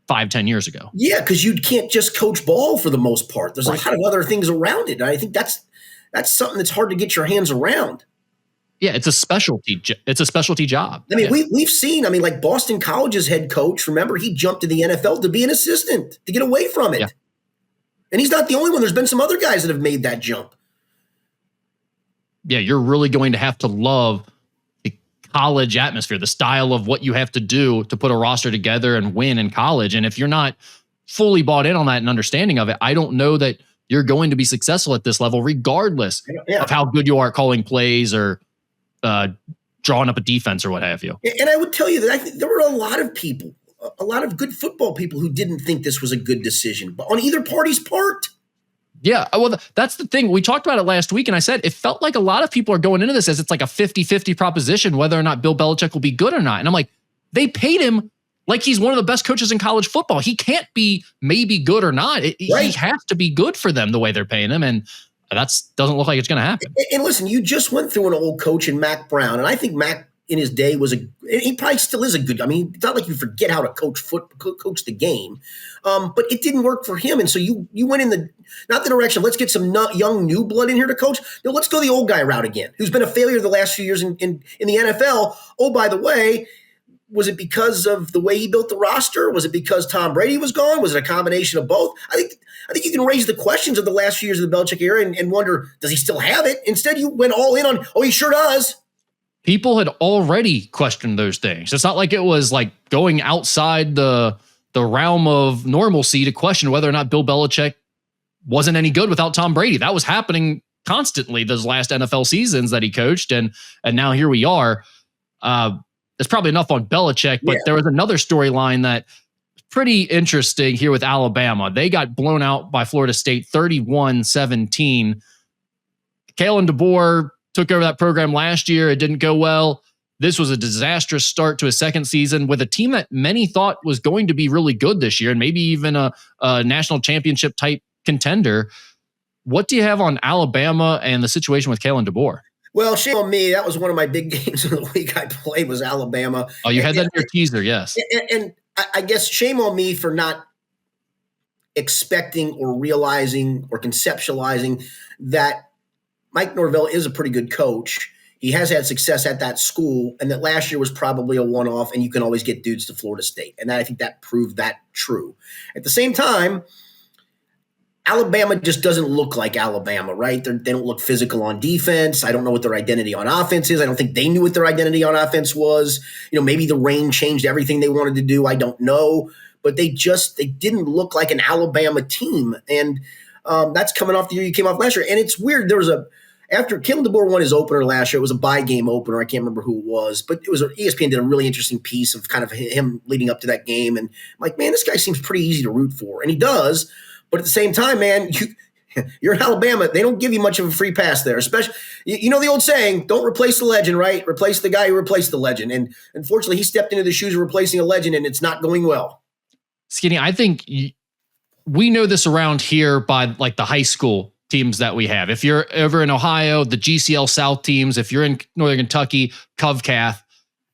[SPEAKER 2] 5-10 years ago.
[SPEAKER 1] Yeah, because you can't just coach ball for the most part. There's a lot of other things around it. And I think that's something that's hard to get your hands around.
[SPEAKER 2] Yeah, it's a specialty. It's a specialty job.
[SPEAKER 1] I mean, we've seen. I mean, like Boston College's head coach. Remember, he jumped to the NFL to be an assistant to get away from it. Yeah. And he's not the only one. There's been some other guys that have made that jump.
[SPEAKER 2] Yeah, you're really going to have to love the college atmosphere, the style of what you have to do to put a roster together and win in college. And if you're not fully bought in on that and understanding of it, I don't know that you're going to be successful at this level, regardless of how good you are at calling plays or drawing up a defense or what have you.
[SPEAKER 1] And I would tell you that I think there were a lot of people, a lot of good football people who didn't think this was a good decision, but on either party's part.
[SPEAKER 2] Yeah, well, that's the thing. We talked about it last week, and I said it felt like a lot of people are going into this as it's like a 50-50 proposition, whether or not Bill Belichick will be good or not. And I'm like, they paid him like he's one of the best coaches in college football. He can't be maybe good or not. He has to be good for them the way they're paying him, and that doesn't look like it's going to happen.
[SPEAKER 1] And listen, you just went through an old coach in Mac Brown, and I think Mac in his day he probably still is a good. I mean, it's not like you forget how to coach the game, but it didn't work for him, and so you went in not the direction. Let's get some young new blood in here to coach. No, let's go the old guy route again, who's been a failure the last few years in the NFL. Oh, by the way, was it because of the way he built the roster? Was it because Tom Brady was gone? Was it a combination of both? I think you can raise the questions of the last few years of the Belichick era and wonder, does he still have it? Instead, you went all in on, he sure does.
[SPEAKER 2] People had already questioned those things. It's not like it was like going outside the realm of normalcy to question whether or not Bill Belichick wasn't any good without Tom Brady. That was happening constantly those last NFL seasons that he coached. And now here we are. There's probably enough on Belichick, but there was another storyline that was pretty interesting here with Alabama. They got blown out by Florida State 31-17. Kalen DeBoer took over that program last year. It didn't go well. This was a disastrous start to his second season with a team that many thought was going to be really good this year and maybe even a national championship type contender. What do you have on Alabama and the situation with Kalen DeBoer?
[SPEAKER 1] Well, shame on me. That was one of my big games of the week I played was Alabama.
[SPEAKER 2] Oh, you had that in your teaser, yes.
[SPEAKER 1] And I guess shame on me for not expecting or realizing or conceptualizing that Mike Norvell is a pretty good coach. he has had success at that school, and that last year was probably a one-off, and you can always get dudes to Florida State. And I think that proved that true. At the same time, Alabama just doesn't look like Alabama, right? They don't look physical on defense. I don't know what their identity on offense is. I don't think they knew what their identity on offense was. Maybe the rain changed everything they wanted to do. I don't know. But they didn't look like an Alabama team. And that's coming off the year you came off last year. And it's weird. After Kalen DeBoer won his opener last year, it was a bye game opener. I can't remember who it was, but ESPN did a really interesting piece of kind of him leading up to that game. And I'm like, man, this guy seems pretty easy to root for. And he does. But at the same time, man, you're in Alabama. They don't give you much of a free pass there, especially, the old saying, don't replace the legend, right? Replace the guy who replaced the legend. And unfortunately, he stepped into the shoes of replacing a legend, and it's not going well.
[SPEAKER 2] Skinny, I think we know this around here by like the high school teams that we have. If you're ever in Ohio, the GCL South teams, if you're in Northern Kentucky, CovCath,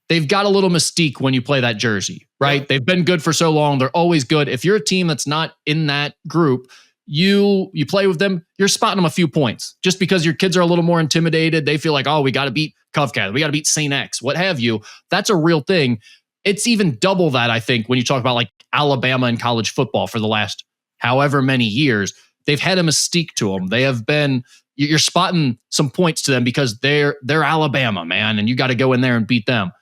[SPEAKER 2] they've got a little mystique when you play that jersey, right? Yeah. They've been good for so long. They're always good. If you're a team that's not in that group, you play with them, you're spotting them a few points just because your kids are a little more intimidated. They feel like, oh, we got to beat CovCath. We got to beat St. X, what have you. That's a real thing. It's even double that, I think, when you talk about like Alabama in college football for the last however many years. They've had a mystique to them. They have been, you're spotting some points to them because they're Alabama, man, and you got to go in there and beat them.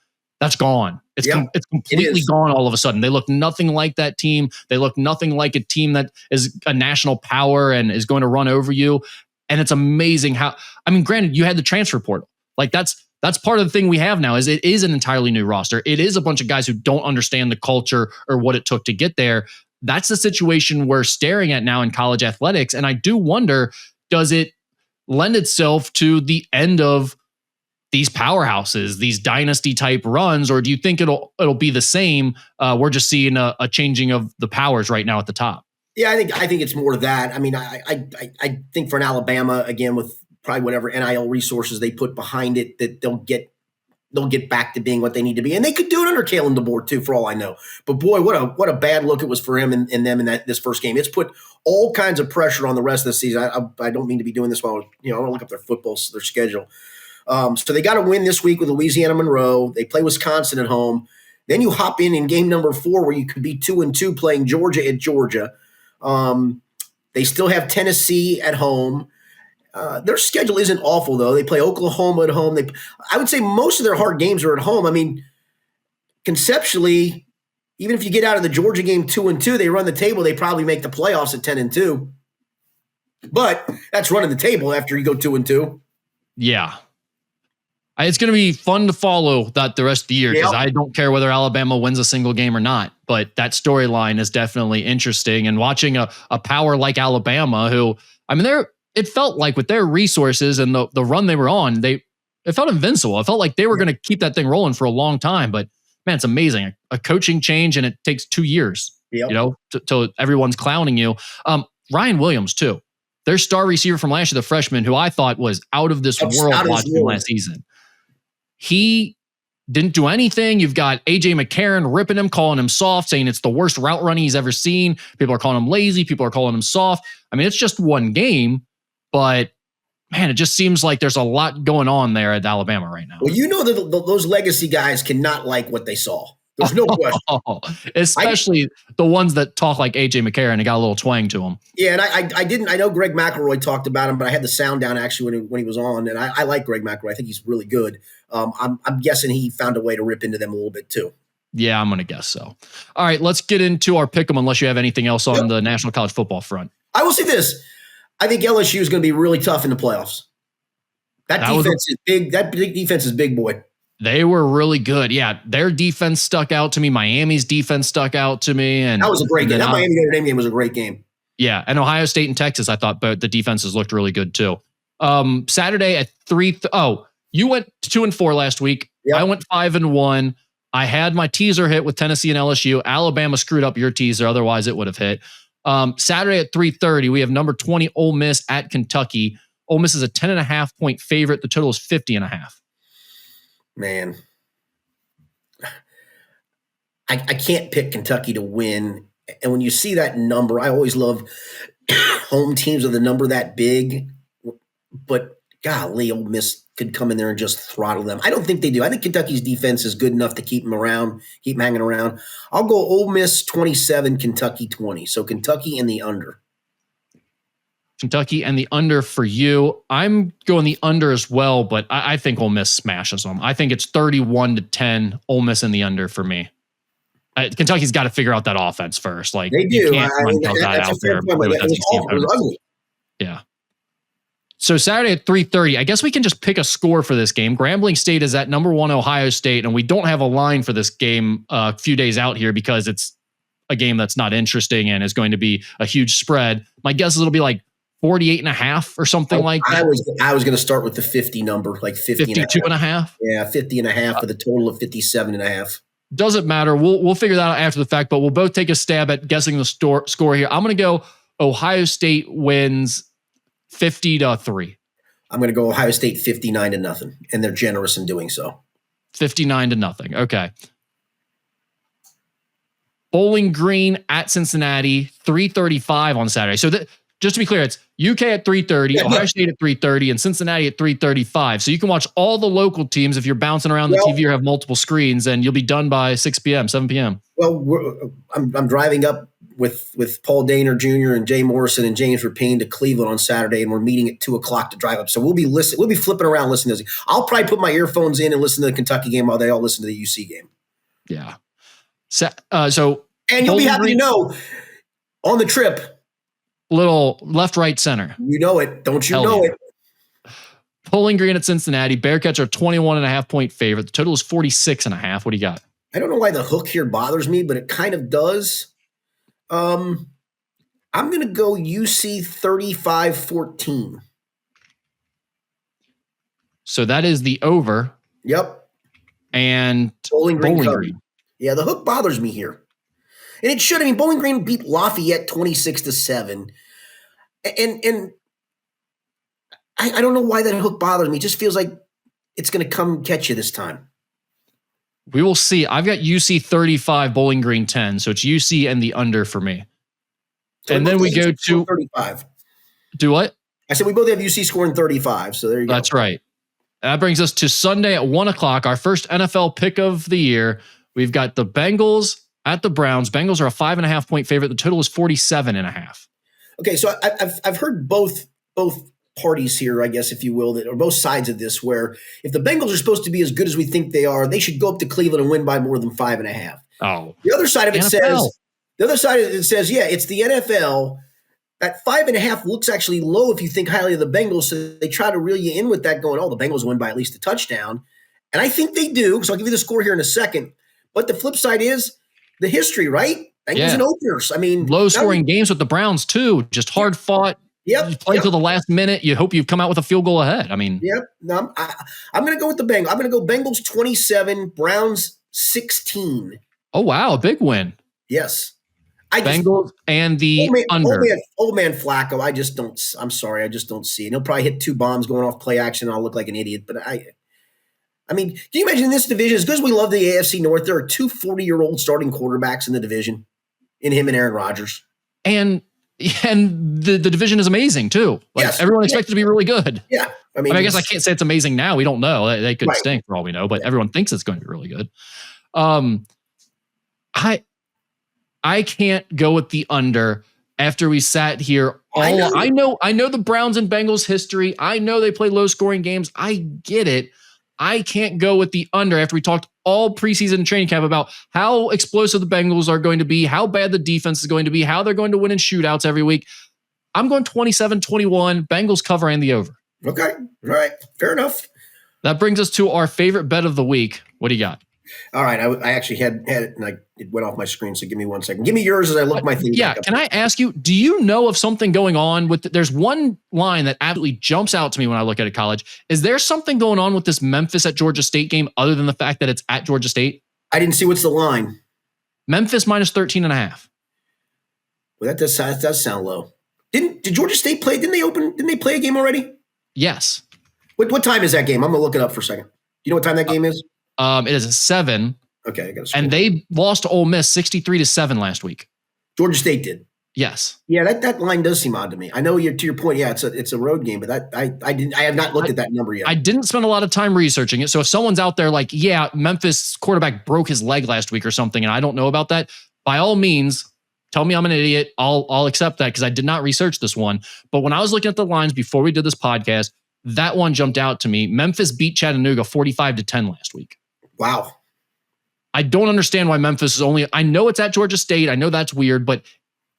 [SPEAKER 2] That's gone. It's completely gone all of a sudden. They look nothing like that team. They look nothing like a team that is a national power and is going to run over you. And it's amazing how, granted, you had the transfer portal. Like that's part of the thing we have now is it is an entirely new roster. It is a bunch of guys who don't understand the culture or what it took to get there. That's the situation we're staring at now in college athletics. And I do wonder, does it lend itself to the end of these powerhouses, these dynasty type runs, or do you think it'll be the same? We're just seeing a changing of the powers right now at the top.
[SPEAKER 1] Yeah, I think it's more that. I think for an Alabama, again, with probably whatever NIL resources they put behind it, that they'll get back to being what they need to be, and they could do it under Kalen DeBoer too, for all I know. But boy, what a bad look it was for him and them in this first game. It's put all kinds of pressure on the rest of the season. I don't mean to be doing this while I want to look up their schedule. So they got to win this week with Louisiana Monroe. They play Wisconsin at home. Then you hop in game number 4 where you could be 2-2 playing Georgia at Georgia. They still have Tennessee at home. Their schedule isn't awful, though. They play Oklahoma at home. I would say most of their hard games are at home. Conceptually, even if you get out of the Georgia game 2-2, they run the table. They probably make the playoffs at 10-2. But that's running the table after you go 2-2.
[SPEAKER 2] Yeah. It's going to be fun to follow that the rest of the year because I don't care whether Alabama wins a single game or not. But that storyline is definitely interesting. And watching a power like Alabama, who, it felt like with their resources and the run they were on, it felt invincible. It felt like they were going to keep that thing rolling for a long time. But man, it's amazing. A coaching change and it takes 2 years, till everyone's clowning you. Ryan Williams too, their star receiver from last year, the freshman, who I thought was out of this world watching him last season. He didn't do anything. You've got AJ McCarron ripping him, calling him soft, saying it's the worst route running he's ever seen. People are calling him lazy. People are calling him soft. It's just one game, but man, it just seems like there's a lot going on there at Alabama right now.
[SPEAKER 1] Well, those legacy guys cannot like what they saw. There's no question.
[SPEAKER 2] Especially the ones that talk like AJ McCarron and got a little twang to him.
[SPEAKER 1] Yeah, and I know Greg McElroy talked about him, but I had the sound down actually when he was on, and I like Greg McElroy. I think he's really good. I'm guessing he found a way to rip into them a little bit too.
[SPEAKER 2] Yeah, I'm going to guess so. All right, let's get into our pick 'em unless you have anything else on the National College Football front.
[SPEAKER 1] I will say this. I think LSU is going to be really tough in the playoffs. That defense is big. That defense is big, boy.
[SPEAKER 2] They were really good. Yeah, their defense stuck out to me. Miami's defense stuck out to me. And
[SPEAKER 1] that was a great game. That Miami Notre Dame game was a great game.
[SPEAKER 2] Yeah, and Ohio State and Texas, I thought, but the defenses looked really good too. Saturday at 3. You went 2-4 last week. Yep. I went 5-1. I had my teaser hit with Tennessee and LSU. Alabama screwed up your teaser. Otherwise, it would have hit. Saturday at 3:30, we have number 20 Ole Miss at Kentucky. Ole Miss is a 10.5 point favorite. The total is 50.5.
[SPEAKER 1] Man, I can't pick Kentucky to win. And when you see that number, I always love home teams with a number that big. But golly, Ole Miss could come in there and just throttle them. I don't think they do. I think Kentucky's defense is good enough to keep them around, keep them hanging around. I'll go Ole Miss 27, Kentucky 20. So Kentucky in the under.
[SPEAKER 2] Kentucky and the under for you. I'm going the under as well, but I think Ole Miss smashes them. I think it's 31-10, Ole Miss in the under for me. Kentucky's got to figure out that offense first. Like
[SPEAKER 1] they do.
[SPEAKER 2] You can't run that out there. Yeah. So Saturday at 3:30, I guess we can just pick a score for this game. Grambling State is at number 1 Ohio State, and we don't have a line for this game a few days out here because it's a game that's not interesting and is going to be a huge spread. My guess is it'll be like 48.5 or something like that.
[SPEAKER 1] I was going to start with the 50 number, like
[SPEAKER 2] 52.5.
[SPEAKER 1] Yeah, 50.5 with a total of 57.5.
[SPEAKER 2] Doesn't matter. We'll figure that out after the fact, but we'll both take a stab at guessing the score here. I'm going to go Ohio State wins 50-3.
[SPEAKER 1] I'm going to go Ohio State 59-0, and they're generous in doing so.
[SPEAKER 2] 59-0. Okay. Bowling Green at Cincinnati, 3:35 on Saturday. So just to be clear, it's UK at 3:30, Ohio State at 3:30, and Cincinnati at 3:35. So you can watch all the local teams if you're bouncing around the TV or have multiple screens, and you'll be done by 6 p.m., 7 p.m.
[SPEAKER 1] Well, I'm driving up with Paul Daner Jr. and Jay Morrison and James Rapine to Cleveland on Saturday, and we're meeting at 2:00 to drive up. So we'll be flipping around listening to this. I'll probably put my earphones in and listen to the Kentucky game while they all listen to the UC game.
[SPEAKER 2] Yeah. So
[SPEAKER 1] and you'll be happy to know on the trip.
[SPEAKER 2] Little left, right, center.
[SPEAKER 1] You know it. Don't you know it?
[SPEAKER 2] Bowling Green at Cincinnati. Bearcats are 21.5 point favorite. The total is 46.5. What do you got?
[SPEAKER 1] I don't know why the hook here bothers me, but it kind of does. I'm going to go UC 35-14.
[SPEAKER 2] So that is the over.
[SPEAKER 1] Yep.
[SPEAKER 2] And
[SPEAKER 1] Bowling Green. Yeah, the hook bothers me here. And it should. I mean, Bowling Green beat Lafayette 26-7. And I don't know why that hook bothers me. It just feels like it's going to come catch you this time.
[SPEAKER 2] We will see. I've got UC 35, Bowling Green 10. So it's UC and the under for me. So and then we go to
[SPEAKER 1] 35.
[SPEAKER 2] Do what?
[SPEAKER 1] I said we both have UC scoring 35. So there you go.
[SPEAKER 2] That's right. That brings us to Sunday at 1:00, our first NFL pick of the year. We've got the Bengals at the Browns. Bengals are a 5.5 point favorite. The total is 47.5.
[SPEAKER 1] Okay, so I've heard both parties here, I guess, if you will, or both sides of this, where if the Bengals are supposed to be as good as we think they are, they should go up to Cleveland and win by more than 5.5.
[SPEAKER 2] Oh,
[SPEAKER 1] the other side of it says, yeah, it's the NFL. That 5.5 looks actually low if you think highly of the Bengals. So they try to reel you in with that, going, "Oh, the Bengals win by at least a touchdown," and I think they do. So I'll give you the score here in a second. But the flip side is the history, right? Bengals and openers. I mean,
[SPEAKER 2] low-scoring games with the Browns too. Just hard fought.
[SPEAKER 1] Yep.
[SPEAKER 2] You play till the last minute. You hope you've come out with a field goal ahead. I mean,
[SPEAKER 1] yep. No, I'm going to go with the Bengals. I'm going to go Bengals 27, Browns 16.
[SPEAKER 2] Oh wow, a big win.
[SPEAKER 1] Yes.
[SPEAKER 2] Bengals and the under.
[SPEAKER 1] Old man Flacco. I'm sorry. I just don't see it. He'll probably hit 2 bombs going off play action. And I'll look like an idiot. But I mean, can you imagine in this division, as good as we love the AFC North, there are 2 40-year-old starting quarterbacks in the division, in him and Aaron Rodgers.
[SPEAKER 2] And the division is amazing too. Like everyone expects it to be really good.
[SPEAKER 1] Yeah. I
[SPEAKER 2] guess I can't say it's amazing now. We don't know. They could stink for all we know, but everyone thinks it's going to be really good. I can't go with the under after we sat here. I know the Browns and Bengals history. I know they play low scoring games. I get it. I can't go with the under after we talked all preseason training camp about how explosive the Bengals are going to be, how bad the defense is going to be, how they're going to win in shootouts every week. I'm going 27-21, Bengals cover and the over.
[SPEAKER 1] Okay. All right. Fair enough.
[SPEAKER 2] That brings us to our favorite bet of the week. What do you got?
[SPEAKER 1] All right. I actually had it and it went off my screen. So give me 1 second. Give me yours as I look my thing.
[SPEAKER 2] Yeah. Can I ask you, do you know of something going on with there's one line that absolutely jumps out to me when I look at a college. Is there something going on with this Memphis at Georgia State game other than the fact that it's at Georgia State?
[SPEAKER 1] I didn't see what's the line.
[SPEAKER 2] Memphis minus 13.5.
[SPEAKER 1] Well, that does sound low. Did Georgia State play? Didn't they play a game already?
[SPEAKER 2] Yes.
[SPEAKER 1] What time is that game? I'm going to look it up for a second. You know what time that game is?
[SPEAKER 2] It is a 7.
[SPEAKER 1] Okay, I got to.
[SPEAKER 2] And they lost to Ole Miss 63-7 last week.
[SPEAKER 1] Georgia State did.
[SPEAKER 2] Yes.
[SPEAKER 1] Yeah, that line does seem odd to me. I know to your point. Yeah, it's a road game, but I have not looked at that number yet.
[SPEAKER 2] I didn't spend a lot of time researching it. So if someone's out there like, yeah, Memphis quarterback broke his leg last week or something, and I don't know about that, by all means, tell me I'm an idiot. I'll accept that because I did not research this one. But when I was looking at the lines before we did this podcast, that one jumped out to me. Memphis beat Chattanooga 45-10 last week.
[SPEAKER 1] Wow.
[SPEAKER 2] I don't understand why Memphis is only, I know it's at Georgia State. I know that's weird, but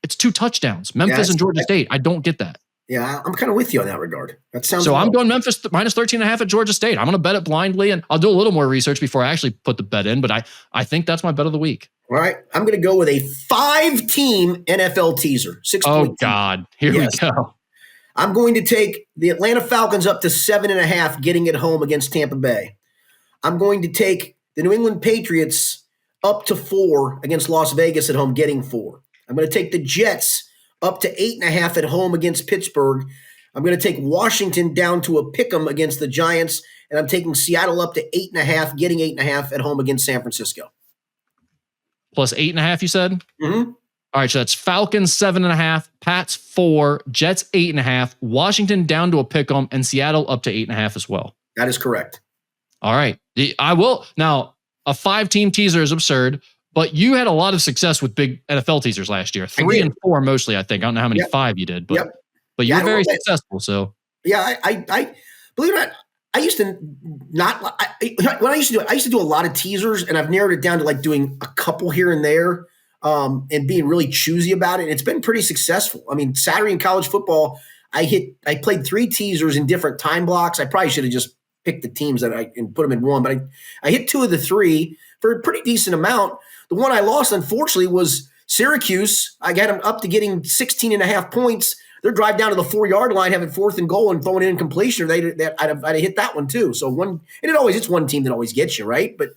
[SPEAKER 2] it's 2 touchdowns. Memphis and Georgia State. I don't get that.
[SPEAKER 1] Yeah, I'm kind of with you on that regard. That sounds.
[SPEAKER 2] So I'm going Memphis minus 13.5 at Georgia State. I'm going to bet it blindly, and I'll do a little more research before I actually put the bet in, but I think that's my bet of the week.
[SPEAKER 1] All right. I'm going to go with a 5-team NFL teaser. 6
[SPEAKER 2] Oh, God. Here we go.
[SPEAKER 1] I'm going to take the Atlanta Falcons up to 7.5, getting it home against Tampa Bay. I'm going to take the New England Patriots up to 4 against Las Vegas at home, getting 4. I'm going to take the Jets up to 8.5 at home against Pittsburgh. I'm going to take Washington down to a pick'em against the Giants, and I'm taking Seattle up to 8.5, getting 8.5 at home against San Francisco.
[SPEAKER 2] Plus 8.5, you said?
[SPEAKER 1] Mm-hmm.
[SPEAKER 2] All right, so that's Falcons 7.5, Pats 4, Jets 8.5, Washington down to a pick'em, and Seattle up to 8.5 as well.
[SPEAKER 1] That is correct.
[SPEAKER 2] All right. I will. Now, a 5-team teaser is absurd, but you had a lot of success with big NFL teasers last year. 3 and 4 mostly, I think. I don't know how many 5 you did, but but you were very successful. So
[SPEAKER 1] yeah, I believe it or not, I used to not when I used to do it, I used to do a lot of teasers, and I've narrowed it down to like doing a couple here and there, and being really choosy about it. And it's been pretty successful. I mean, Saturday in college football, I played 3 teasers in different time blocks. I probably should have just picked the teams and put them in one, but I hit 2 of the 3 for a pretty decent amount. The one I lost, unfortunately, was Syracuse. I got them up to getting 16.5 points. They're drive down to the 4-yard line, having 4th and goal, and throwing in incompletion. I'd have hit that one too. So it's one team that always gets you, right? But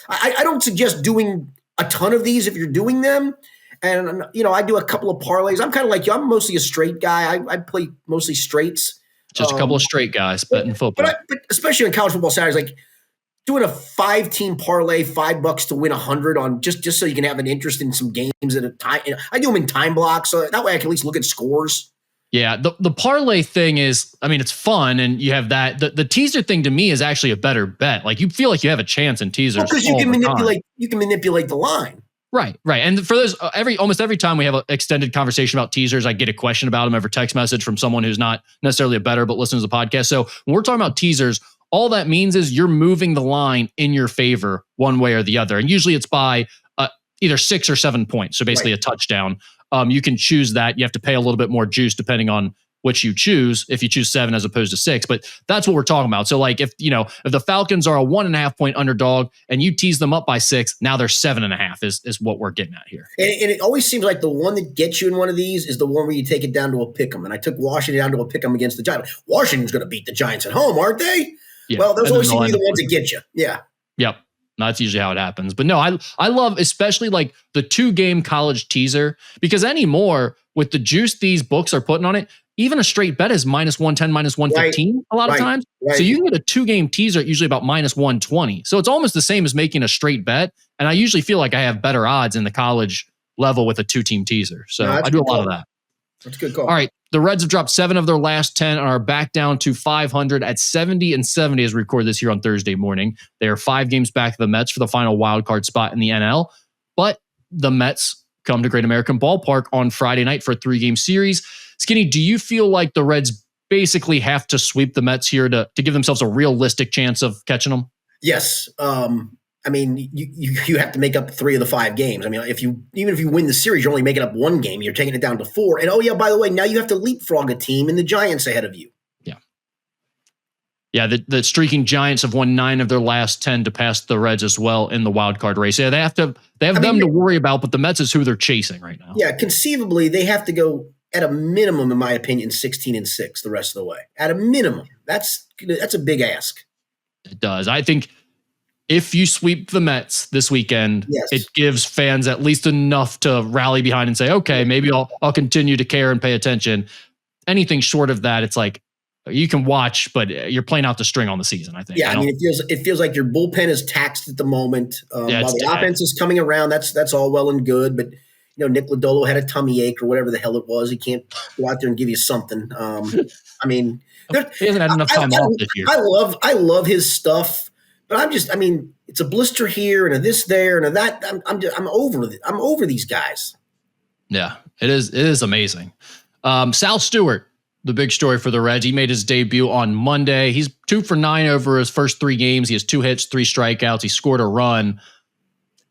[SPEAKER 1] I don't suggest doing a ton of these if you're doing them. And I do a couple of parlays. I'm kind of like you. I'm mostly a straight guy. I play mostly straights.
[SPEAKER 2] Just a couple of straight guys betting football.
[SPEAKER 1] But especially on college football Saturdays, like doing a 5-team parlay, $5 to win 100 on just so you can have an interest in some games at a time. I do them in time blocks, so that way I can at least look at scores. Yeah,
[SPEAKER 2] the parlay thing is, I mean, it's fun, and you have that. The teaser thing to me is actually a better bet. Like you feel like you have a chance in teasers
[SPEAKER 1] because you can manipulate the line.
[SPEAKER 2] Right. And for those, almost every time we have an extended conversation about teasers, I get a question about them every text message from someone who's not necessarily a bettor but listens to the podcast. So when we're talking about teasers, all that means is you're moving the line in your favor one way or the other. And usually it's by either 6 or 7 points. So basically a touchdown. You can choose that. You have to pay a little bit more juice depending on which you choose, if you choose 7 as opposed to 6. But that's what we're talking about. So like if the Falcons are a 1.5 point underdog and you tease them up by 6, now they're 7.5 is what we're getting at here.
[SPEAKER 1] And it always seems like the one that gets you in one of these is the one where you take it down to a pick'em. And I took Washington down to a pick'em against the Giants. Washington's going to beat the Giants at home, aren't they? Yeah. Well, those always seem to be the ones that get you. Yeah.
[SPEAKER 2] Yep. That's usually how it happens. But no, I love especially like the 2-game college teaser, because anymore with the juice these books are putting on it, even a straight bet is -110, -115 a lot of times. Right. So you can get a 2-game teaser at usually about -120. So it's almost the same as making a straight bet. And I usually feel like I have better odds in the college level with a 2-team teaser. So I do a lot of that.
[SPEAKER 1] That's a good call.
[SPEAKER 2] All right. The Reds have dropped 7 of their last 10 and are back down to 500 at 70-70 as we record this here on Thursday morning. They are 5 games back of the Mets for the final wild card spot in the NL. But the Mets come to Great American Ballpark on Friday night for a 3-game series. Skinny, do you feel like the Reds basically have to sweep the Mets here to give themselves a realistic chance of catching them?
[SPEAKER 1] Yes. I mean, you have to make up 3 of the 5 games. I mean, even if you win the series, you're only making up 1 game. You're taking it down to 4. And by the way, now you have to leapfrog a team and the Giants ahead of you.
[SPEAKER 2] Yeah, the streaking Giants have won 9 of their last 10 to pass the Reds as well in the wild card race. Yeah, they have them to worry about, but the Mets is who they're chasing right now.
[SPEAKER 1] Yeah, conceivably they have to go at a minimum, in my opinion, 16-6 the rest of the way. At a minimum, that's a big ask.
[SPEAKER 2] It does. I think if you sweep the Mets this weekend, it gives fans at least enough to rally behind and say, okay, maybe I'll continue to care and pay attention. Anything short of that, it's like you can watch, but you're playing out the string on the season, I think.
[SPEAKER 1] Yeah, I mean, it feels like your bullpen is taxed at the moment. While the offense is coming around, that's all well and good. But Nick Lodolo had a tummy ache or whatever the hell it was. He can't go out there and give you something. I mean,
[SPEAKER 2] he hasn't had enough time off this year.
[SPEAKER 1] I love his stuff, but it's a blister here and a this there and a that. I'm over these guys.
[SPEAKER 2] Yeah, it is amazing. Sal Stewart, the big story for the Reds. He made his debut on Monday. He's 2 for 9 over his first 3 games. He has 2 hits, 3 strikeouts. He scored a run.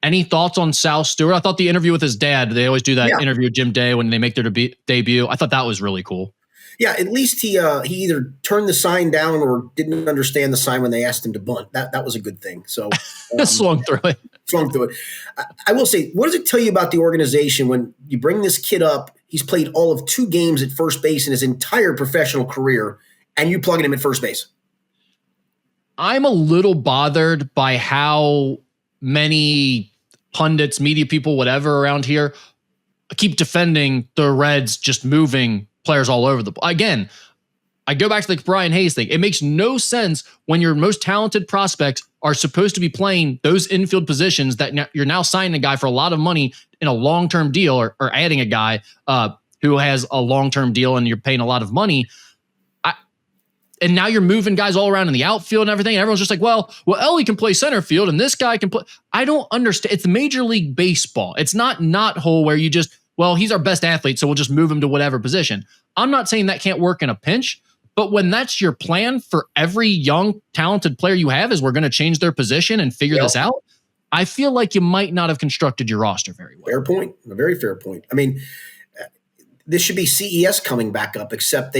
[SPEAKER 2] Any thoughts on Sal Stewart? I thought the interview with his dad, they always do that interview with Jim Day when they make their debut. I thought that was really cool.
[SPEAKER 1] Yeah, at least he either turned the sign down or didn't understand the sign when they asked him to bunt. That was a good thing. So
[SPEAKER 2] swung through it.
[SPEAKER 1] I will say, what does it tell you about the organization when you bring this kid up? He's played all of 2 games at first base in his entire professional career, and you plugging him at first base.
[SPEAKER 2] I'm a little bothered by how many pundits, media people, whatever around here keep defending the Reds just moving players all over the place. Again, I go back to the Brian Hayes thing. It makes no sense when your most talented prospects are supposed to be playing those infield positions that you're now signing a guy for a lot of money in a long-term deal or adding a guy who has a long-term deal and you're paying a lot of money. And now you're moving guys all around in the outfield and everything. And everyone's just like, well, Ellie can play center field and this guy can play. I don't understand. It's Major League Baseball. It's not knothole where you just, he's our best athlete, so we'll just move him to whatever position. I'm not saying that can't work in a pinch, but when that's your plan for every young, talented player you have is we're going to change their position and figure this out, I feel like you might not have constructed your roster very well.
[SPEAKER 1] Fair point. A very fair point. I mean, this should be CES coming back up, except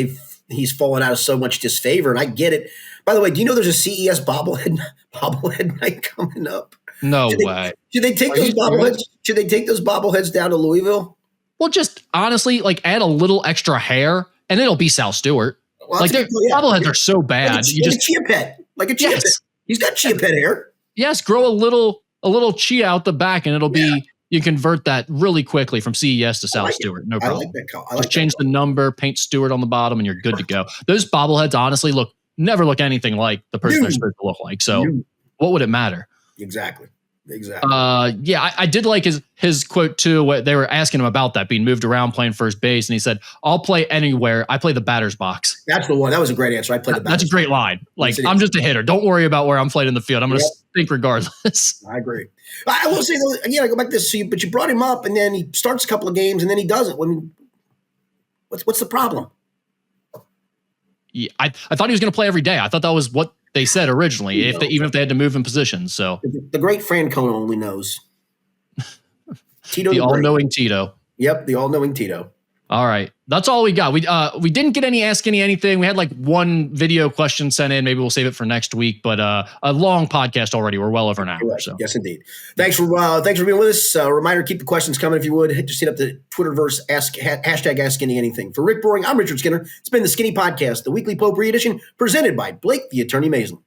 [SPEAKER 1] he's fallen out of so much disfavor, and I get it. By the way, do you know there's a CES bobblehead night coming up?
[SPEAKER 2] No way.
[SPEAKER 1] Should they take those bobbleheads? Should they take those bobbleheads down to Louisville?
[SPEAKER 2] Well, just honestly, add a little extra hair, and it'll be Sal Stewart.
[SPEAKER 1] Well,
[SPEAKER 2] bobbleheads are so bad.
[SPEAKER 1] Like a chia pet. He's got chia pet hair.
[SPEAKER 2] Yes, grow a little chia out the back, and it'll be. You convert that really quickly from CES to Sal Stewart. No problem.
[SPEAKER 1] I like that call.
[SPEAKER 2] Just change the number, paint Stewart on the bottom, and you're good to go. Those bobbleheads honestly never look anything like the person they're supposed to look like. So what would it matter?
[SPEAKER 1] Exactly.
[SPEAKER 2] I did like his quote too. What they were asking him about that being moved around, playing first base, and he said, "I'll play anywhere. I play the batter's box."
[SPEAKER 1] That's the one. That was a great answer. I play the batter's
[SPEAKER 2] box. That's a great line. I'm just a hitter. Don't worry about where I'm playing in the field. I'm going to think regardless.
[SPEAKER 1] I agree. I will say though, again, I go back to this. But you brought him up, and then he starts a couple of games, and then he doesn't. I mean, what's the problem?
[SPEAKER 2] Yeah, I thought he was going to play every day. I thought that was what they said originally, even if they had to move in positions. So
[SPEAKER 1] the great Francona only knows. Tito,
[SPEAKER 2] the all-knowing Tito.
[SPEAKER 1] Yep, the all-knowing Tito.
[SPEAKER 2] All right, that's all we got. We didn't get any Ask anything. We had one video question sent in. Maybe we'll save it for next week. But a long podcast already. We're well over an hour.
[SPEAKER 1] Correct.
[SPEAKER 2] So
[SPEAKER 1] yes, indeed. Thanks for being with us. Reminder: keep the questions coming if you would. Just hit up the Twitterverse. Hashtag Ask anything. For Rick Boring, I'm Richard Skinner. It's been the Skinny Podcast, the weekly potpourri edition, presented by Blake the Attorney Mason.